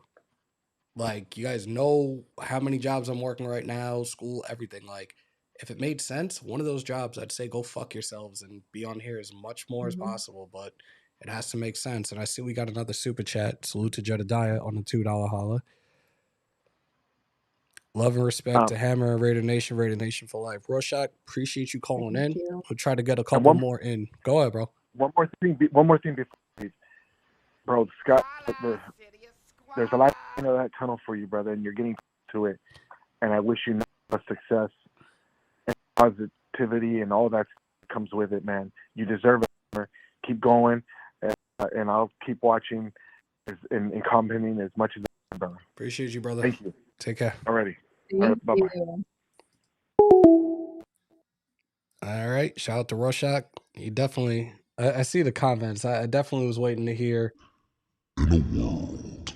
Speaker 1: Like, you guys know how many jobs I'm working right now, school, everything. Like, if it made sense, one of those jobs, I'd say go fuck yourselves and be on here as much more as possible. But it has to make sense. And I see we got another super chat. Salute to Jedediah on the $2 holla. Love and respect to Hammer and Raider Nation for life. Rorschach, appreciate you calling in. We'll try to get a couple more in. Go ahead, bro.
Speaker 2: One more thing before, bro. Scott, there's a lot in that tunnel for you, brother, and you're getting to it. And I wish you nothing but success and positivity and all that comes with it, man. You deserve it. Keep going, and I'll keep watching and commenting as much as I can, brother.
Speaker 1: Appreciate you, brother.
Speaker 2: Thank you.
Speaker 1: Take care.
Speaker 2: Alrighty. All right, bye-bye.
Speaker 1: All right. Shout out to Rorschach. He definitely, I see the comments. I definitely was waiting to hear. In a world.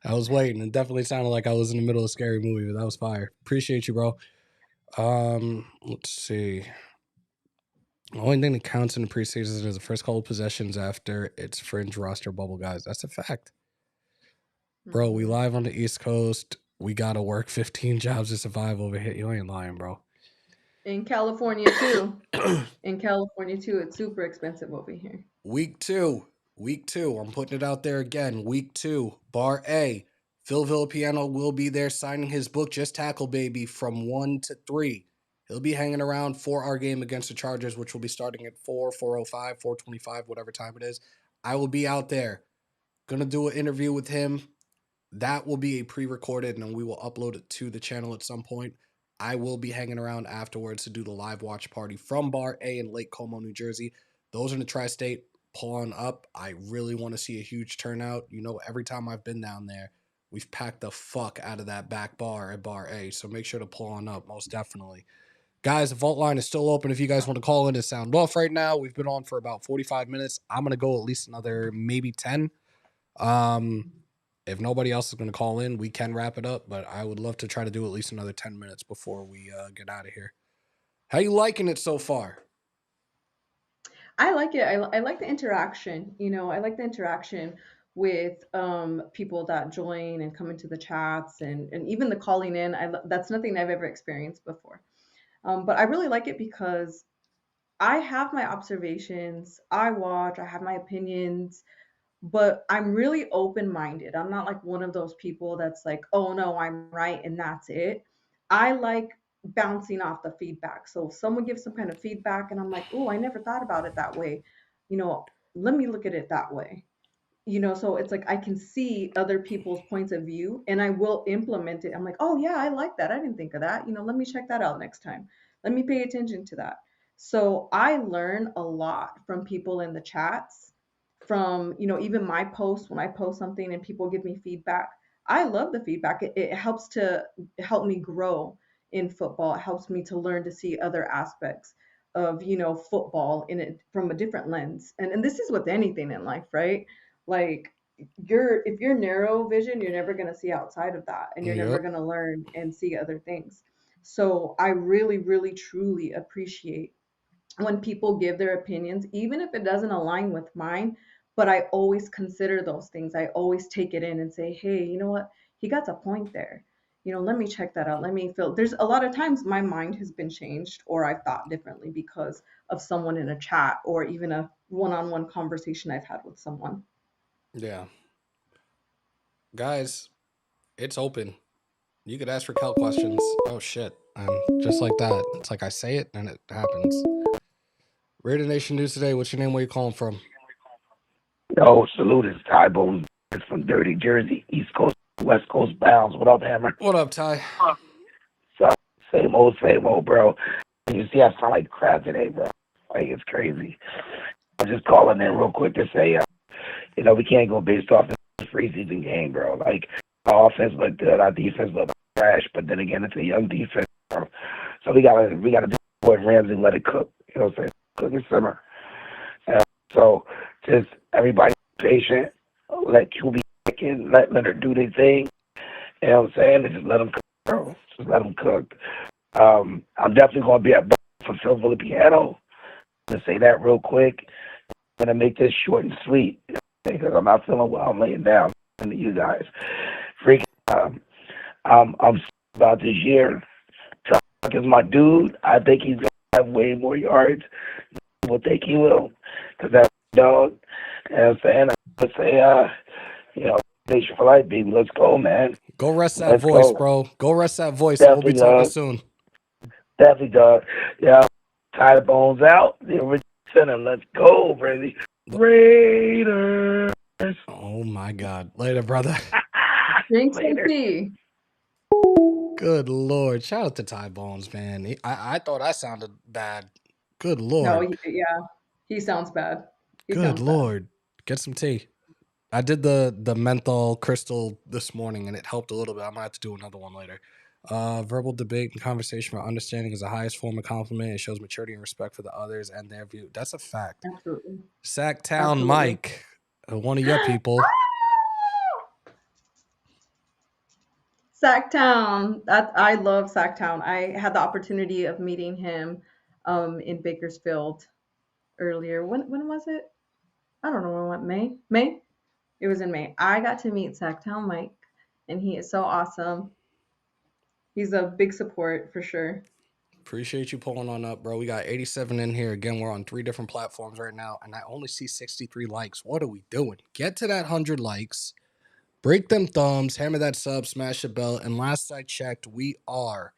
Speaker 1: I was waiting. It definitely sounded like I was in the middle of a scary movie, but that was fire. Appreciate you, bro. Let's see. The only thing that counts in the preseason is the first couple of possessions after its fringe roster bubble, guys. That's a fact. Bro, we live on the East Coast. We got to work 15 jobs to survive over here. You ain't lying, bro.
Speaker 3: In California, too. It's super expensive over here.
Speaker 1: Week 2. I'm putting it out there again. Week 2, Bar A. Phil Villapiano will be there signing his book, Just Tackle Baby, from 1 to 3. He'll be hanging around for our game against the Chargers, which will be starting at 4, 4:05, 4:25, whatever time it is. I will be out there. Gonna do an interview with him. That will be a pre-recorded, and we will upload it to the channel at some point. I will be hanging around afterwards to do the live watch party from Bar A in Lake Como, New Jersey. Those in the tri-state, pull on up. I really want to see a huge turnout. Every time I've been down there, we've packed the fuck out of that back bar at Bar A, so make sure to pull on up, most definitely. Guys, the vault line is still open if you guys want to call in and sound off right now. We've been on for about 45 minutes. I'm going to go at least another maybe 10. If nobody else is going to call in, we can wrap it up, but I would love to try to do at least another 10 minutes before we get out of here. How you liking it so far?
Speaker 3: I like it. I like the interaction. I like the interaction with people that join and come into the chats and even the calling in. That's nothing I've ever experienced before. But I really like it because I have my observations. I watch. I have my opinions, but I'm really open minded. I'm not like one of those people that's like, oh no, I'm right and that's it. I like bouncing off the feedback. So if someone gives some kind of feedback and I'm like, oh, I never thought about it that way, let me look at it that way. So it's like I can see other people's points of view and I will implement it. I'm like, oh yeah, I like that. I didn't think of that. Let me check that out next time. Let me pay attention to that. So I learn a lot from people in the chats, from even my posts when I post something and people give me feedback. I love the feedback. It helps to help me grow in football. It helps me to learn to see other aspects of football in it from a different lens. And this is with anything in life, right? Like, if you're narrow vision, you're never going to see outside of that, and you're never
Speaker 1: Yep.
Speaker 3: going to learn and see other things. So I really, really, truly appreciate when people give their opinions, even if it doesn't align with mine. But I always consider those things. I always take it in and say, hey, you know what? He got a point there. Let me check that out. Let me feel. There's a lot of times my mind has been changed or I've thought differently because of someone in a chat or even a one on one conversation I've had with someone.
Speaker 1: Yeah. Guys, it's open. You could ask Raquel questions. Oh, shit. And just like that, it's like I say it and it happens. Raider Nation News today. What's your name? Where you calling from?
Speaker 5: Yo, salute is Ty Bones. It's from Dirty Jersey, East Coast, West Coast bounds. What up, Hammer?
Speaker 1: What up, Ty?
Speaker 5: So, same old, bro. You see, I sound like crap today, bro. Like, it's crazy. I'm just calling in real quick to say, we can't go based off the preseason game, bro. Like, our offense looked good, our defense looked trash, but then again, it's a young defense, bro. So we gotta do what Ramsey let it cook. You know what I'm saying? Cook and simmer. So just everybody patient, let Kubiak in, let her do their thing. You know what I'm saying? And just let them cook, bro. Just let them cook. I'm definitely going to be at Bech for Phil Villapiano. To say that real quick. I'm going to make this short and sweet because I'm not feeling well. I'm laying down to you guys. Freaking, I'm about this year. Chuck is my dude. I think he's going to have way more yards. People think he will because that's dog. You know what I'm saying? I would say, Nation for life, baby. Let's go, man.
Speaker 1: Go rest that
Speaker 5: Let's
Speaker 1: voice,
Speaker 5: go.
Speaker 1: bro. Go rest that voice.
Speaker 5: Definitely,
Speaker 1: We'll be talking soon.
Speaker 5: Definitely, dog. Yeah, tie the bones out. The original center. Let's go, baby. Raiders.
Speaker 1: Oh, my God. Later, brother.
Speaker 3: Drink some
Speaker 5: Later.
Speaker 3: tea.
Speaker 1: Good Lord. Shout out to Ty Bones, man. I thought I sounded bad. Good Lord.
Speaker 3: No, yeah, he sounds bad. He
Speaker 1: Good
Speaker 3: sounds bad.
Speaker 1: Lord. Get some tea. I did the menthol crystal this morning and it helped a little bit. I might have to do another one later. Verbal debate and conversation for understanding is the highest form of compliment. It shows maturity and respect for the others and their view. That's a fact.
Speaker 3: Absolutely.
Speaker 1: Sacktown
Speaker 3: Absolutely.
Speaker 1: Mike, one of your people.
Speaker 3: Sacktown. I love Sacktown. I had the opportunity of meeting him in Bakersfield earlier. When was it? I don't know when it went. May? May? It was in May. I got to meet Sacktown Mike, and he is so awesome. He's a big support for sure.
Speaker 1: Appreciate you pulling on up, bro. We got 87 in here. Again, we're on 3 different platforms right now, and I only see 63 likes. What are we doing? Get to that 100 likes. Break them thumbs. Hammer that sub. Smash the bell. And last I checked, we are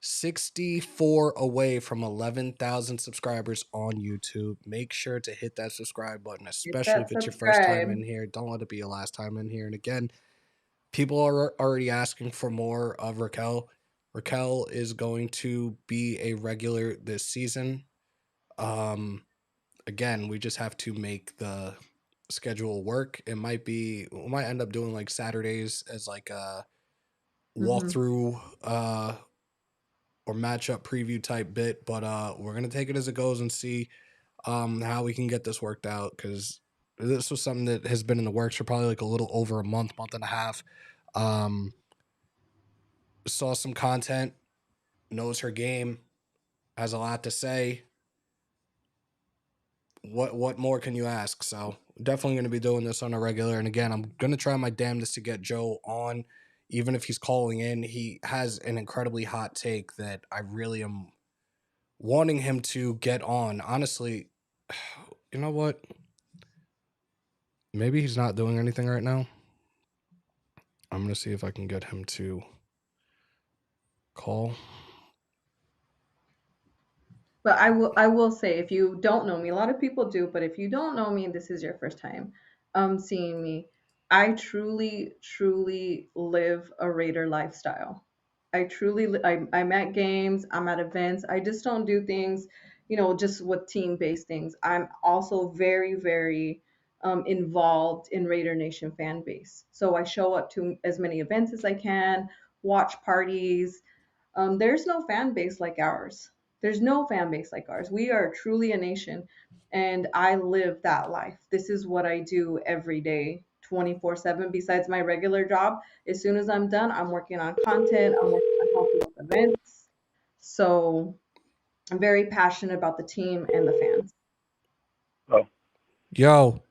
Speaker 1: 64 away from 11,000 subscribers on YouTube. Make sure to hit that subscribe button, especially if it's your first time in here. Don't let it be your last time in here. And again, people are already asking for more of Raquel. Raquel is going to be a regular this season. Again, we just have to make the schedule work. We might end up doing like Saturdays as like a walkthrough or matchup preview type bit, but we're gonna take it as it goes and see how we can get this worked out, because this was something that has been in the works for probably like a little over a month and a half. Saw some content, knows her game, has a lot to say. What more can you ask? So definitely going to be doing this on a regular. And again, I'm going to try my damnedest to get Joe on, even if he's calling in. He has an incredibly hot take that I really am wanting him to get on. Honestly, you know what? Maybe he's not doing anything right now. I'm going to see if I can get him to call.
Speaker 3: But I will say, if you don't know me, a lot of people do, but if you don't know me and this is your first time seeing me, I truly live a Raider lifestyle. I'm at games, I'm at events. I just don't do things, just with team-based things. I'm also very involved in Raider Nation fan base. So I show up to as many events as I can, watch parties. There's no fan base like ours. There's no fan base like ours. We are truly a nation, and I live that life. This is what I do every day, 24/7, besides my regular job. As soon as I'm done, I'm working on content, I'm working on helping with events. So I'm very passionate about the team and the fans.
Speaker 2: Oh,
Speaker 1: Yo,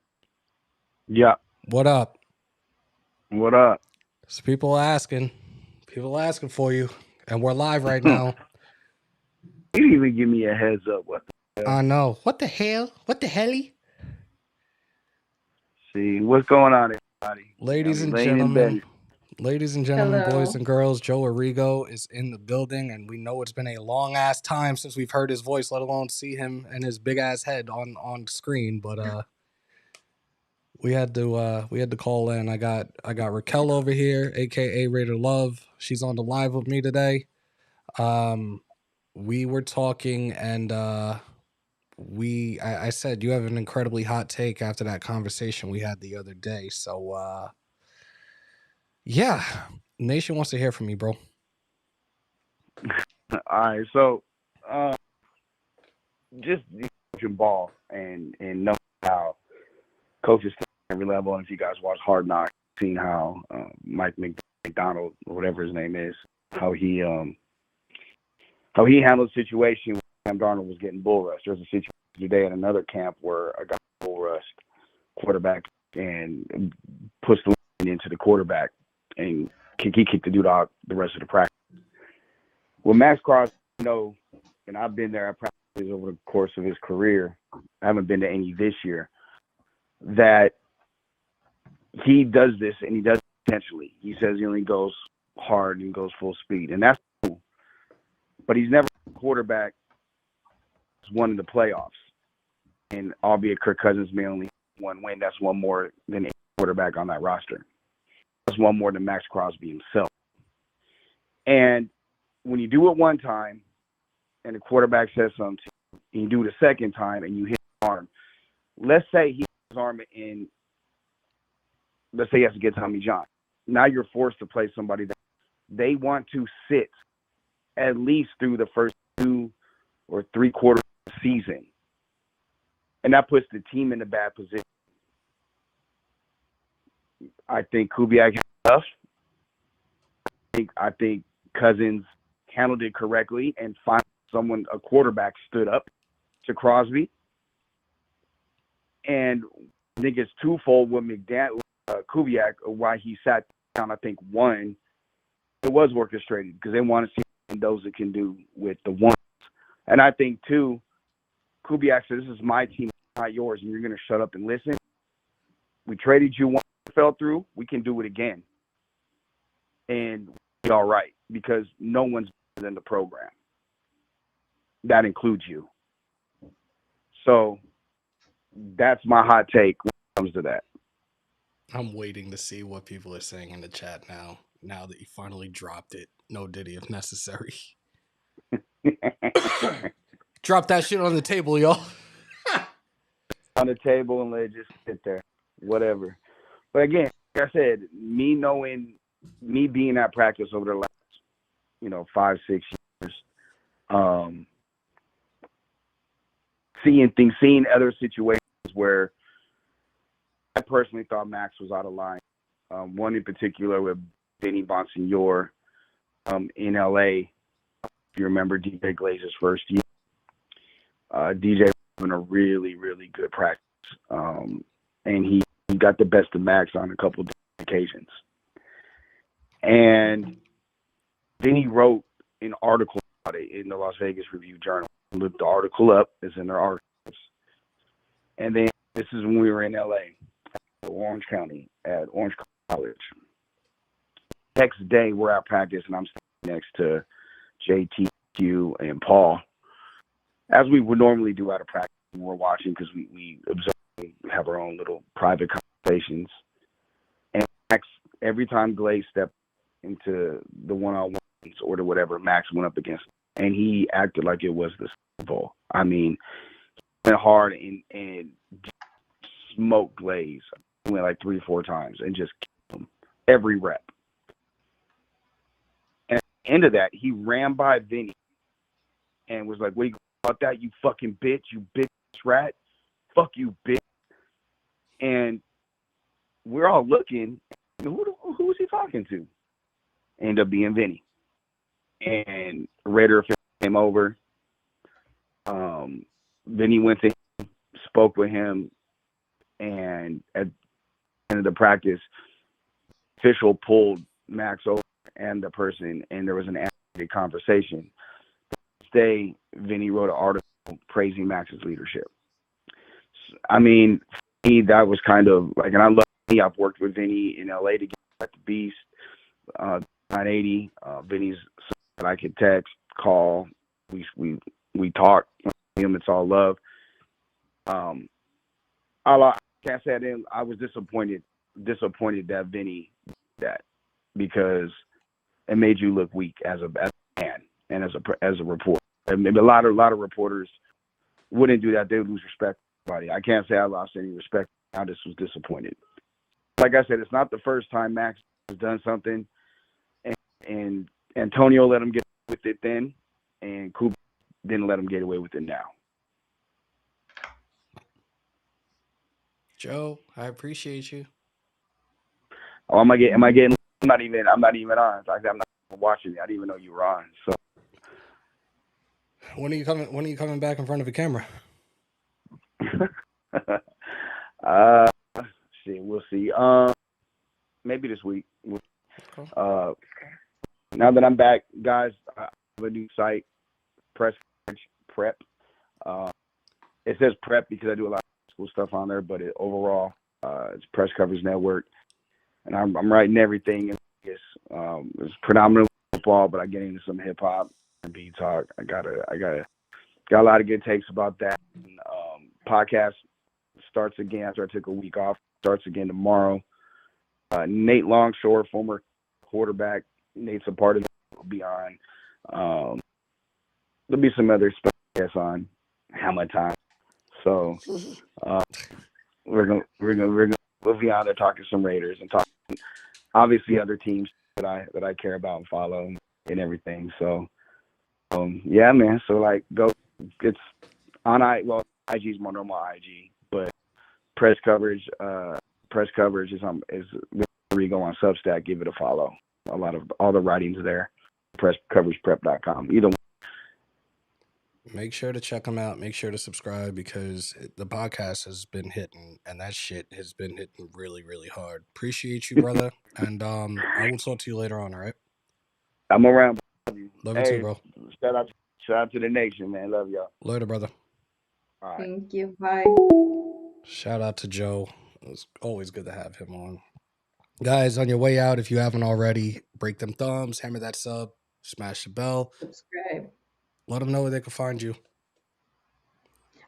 Speaker 2: yeah.
Speaker 1: what up?
Speaker 2: What up?
Speaker 1: So people asking for you, and we're live right now.
Speaker 2: You didn't even give me a heads up. What the hell?
Speaker 1: I know. What the hell? What the helly?
Speaker 2: See, what's going on, everybody?
Speaker 1: Ladies and
Speaker 2: Laying in
Speaker 1: gentlemen,
Speaker 2: bed.
Speaker 1: boys
Speaker 3: Hello.
Speaker 1: and girls, Joe Arrigo is in the building, and we know it's been a long ass time since we've heard his voice, let alone see him and his big ass head on screen. But we had to call in. I got Raquel over here, aka Raider Love. She's on the live with me today. We were talking, and I said you have an incredibly hot take after that conversation we had the other day. So yeah, Nation wants to hear from you, bro.
Speaker 2: All right, so just coaching ball and knowing how coaches think at every level. And if you guys watch Hard Knocks, seen how Mike McDonald, or whatever his name is, how he handled the situation when Sam Darnold was getting bull rushed. There was a situation today at another camp where a guy bull rushed quarterback and pushed the line into the quarterback, and he kicked the dude out the rest of the practice. Well, Max Crosby, and I've been there at practices over the course of his career. I haven't been to any this year. That he does this, and he does it intentionally. He says he only goes hard and goes full speed, and that's cool. But he's never a quarterback who's won in the playoffs. And albeit Kirk Cousins may only have one win, that's one more than any quarterback on that roster. That's one more than Max Crosby himself. And when you do it one time and the quarterback says something to you, and you do it a second time and you hit his arm, let's say he hit his arm in, let's say he has to get Tommy John. Now you're forced to play somebody that they want to sit at least through the first 2 or 3 quarters of the season. And that puts the team in a bad position. I think Kubiak had enough. I think Cousins handled it correctly, and finally a quarterback stood up to Crosby. And I think it's twofold with Kubiak, why he sat down. I think one, it was orchestrated because they want to see what Mendoza can do with the ones. And I think two, Kubiak said, this is my team, not yours, and you're going to shut up and listen. We traded you once, fell through. We can do it again. And we'll be all right because no one's better than the program. That includes you. So that's my hot take when it comes to that.
Speaker 1: I'm waiting to see what people are saying in the chat now that you finally dropped it. No Diddy if necessary. Drop that shit on the table, y'all.
Speaker 2: On the table and let it just sit there. Whatever. But again, like I said, me being at practice over the last, 5-6 years,
Speaker 6: Um, seeing other situations where I personally thought Max was out of line. One in particular with Benny Bonsignor in LA. If you remember DJ Glazer's first year, DJ was having a really, really good practice. And he got the best of Max on a couple of occasions. And then he wrote an article about it in the Las Vegas Review-Journal. Looked the article up, it's in their archives. And then this is when we were in LA, Orange County, at Orange College. Next day, we're at practice, and I'm standing next to JTQ and Paul, as we would normally do at a practice when we're watching, because we observe, we have our own little private conversations. And Max, every time Glaze stepped into the one-on-ones or the whatever, Max went up against him, and he acted like it was the Super Bowl. I mean, he went hard and smoked Glaze. He went like 3-4 times and just killed him every rep. And at the end of that, he ran by Vinny and was like, "What do you about that, you fucking bitch, you bitch rat? Fuck you, bitch." And we're all looking, who is he talking to? Ended up being Vinny. And Raider came over. Vinny went to him, spoke with him, and at the end of the practice, official pulled Max over and the person, and there was an animated conversation. The next day, Vinny wrote an article praising Max's leadership. I mean, for me, that was kind of like, and I love Vinny. I've worked with Vinny in LA to get at the Beast, 980. Vinny's someone that I could text, call. We talk. Him, it's all love. I can't say I was disappointed that Vinny did that, because it made you look weak as a man and as a reporter. And maybe a lot of reporters wouldn't do that. They would lose respect for everybody. I can't say I lost any respect. I just was disappointed. Like I said, it's not the first time Max has done something, and Antonio let him get away with it then, and Kubiak didn't let him get away with it now.
Speaker 1: Joe, I appreciate you.
Speaker 6: Oh, am I getting? I'm not even on. Like, I'm not watching it. I didn't even know you were on. So
Speaker 1: when are you coming back in front of a camera?
Speaker 6: We'll see. Maybe this week.
Speaker 1: Okay.
Speaker 6: Now that I'm back, guys, I have a new site, Press Prep. It says Prep because I do a lot of school stuff on there, but overall, it's Press Coverage Network, and I'm writing everything. It's predominantly football, but I get into some hip hop and beat talk. I got a lot of good takes about that. And, podcast starts again after I took a week off. Starts again tomorrow. Nate Longshore, former quarterback. Nate's a part of it. Will be on. There'll be some other special guests on Hammer Time. So we'll be on there talking some Raiders and talking obviously other teams that I care about and follow and everything. So yeah, man. So like it's on IG is my normal IG, but press coverage is Rigo on Substack. Give it a follow. All the writings there. PressCoveragePrep.com. Either one.
Speaker 1: Make sure to check them out. Make sure to subscribe, because the podcast has been hitting, and that shit has been hitting really, really hard. Appreciate you, brother. And I will talk to you later on, all right?
Speaker 6: I'm around.
Speaker 1: Love you too, bro.
Speaker 6: Shout out to the nation, man. Love y'all.
Speaker 1: Later, brother.
Speaker 6: All right.
Speaker 3: Thank you. Bye.
Speaker 1: Shout out to Joe. It's always good to have him on. Guys, on your way out, if you haven't already, break them thumbs, hammer that sub, smash the bell.
Speaker 3: Subscribe.
Speaker 1: Let them know where they can find you.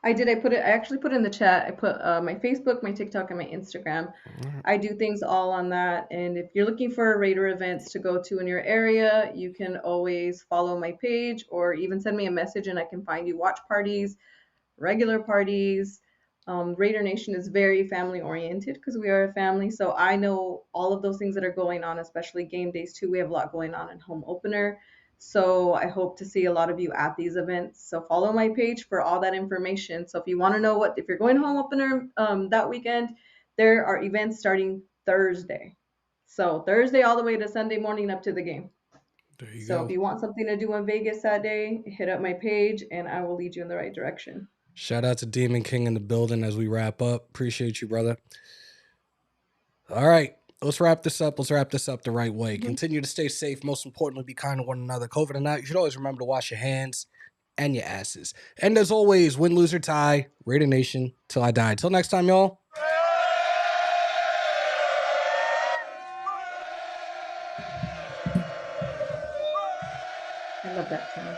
Speaker 3: I actually put it in the chat. I put my Facebook, my TikTok, and my Instagram.
Speaker 1: Right.
Speaker 3: I do things all on that. And if you're looking for Raider events to go to in your area, you can always follow my page or even send me a message and I can find you watch parties, regular parties. Raider Nation is very family oriented because we are a family. So I know all of those things that are going on, especially game days too. We have a lot going on in home opener. So I hope to see a lot of you at these events. So follow my page for all that information. So if you want to know if you're going home opener that weekend, there are events starting Thursday. So Thursday all the way to Sunday morning up to the game.
Speaker 1: There you
Speaker 3: So
Speaker 1: go.
Speaker 3: if you want something to do in Vegas that day, hit up my page and I will lead you in the right direction.
Speaker 1: Shout out to Demon King in the building as we wrap up. Appreciate you, brother. All right. Let's wrap this up. Let's wrap this up the right way. Continue to stay safe. Most importantly, be kind to one another. COVID or not, you should always remember to wash your hands and your asses. And as always, win, lose, or tie, Raider Nation till I die. Till next time, y'all.
Speaker 3: I love that song.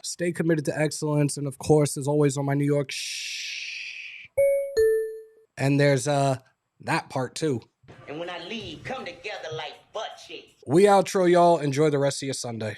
Speaker 1: Stay committed to excellence. And of course, as always on my New York shh. And there's that part too.
Speaker 7: And when I leave, come together like butt cheeks.
Speaker 1: We outro, y'all. Enjoy the rest of your Sunday.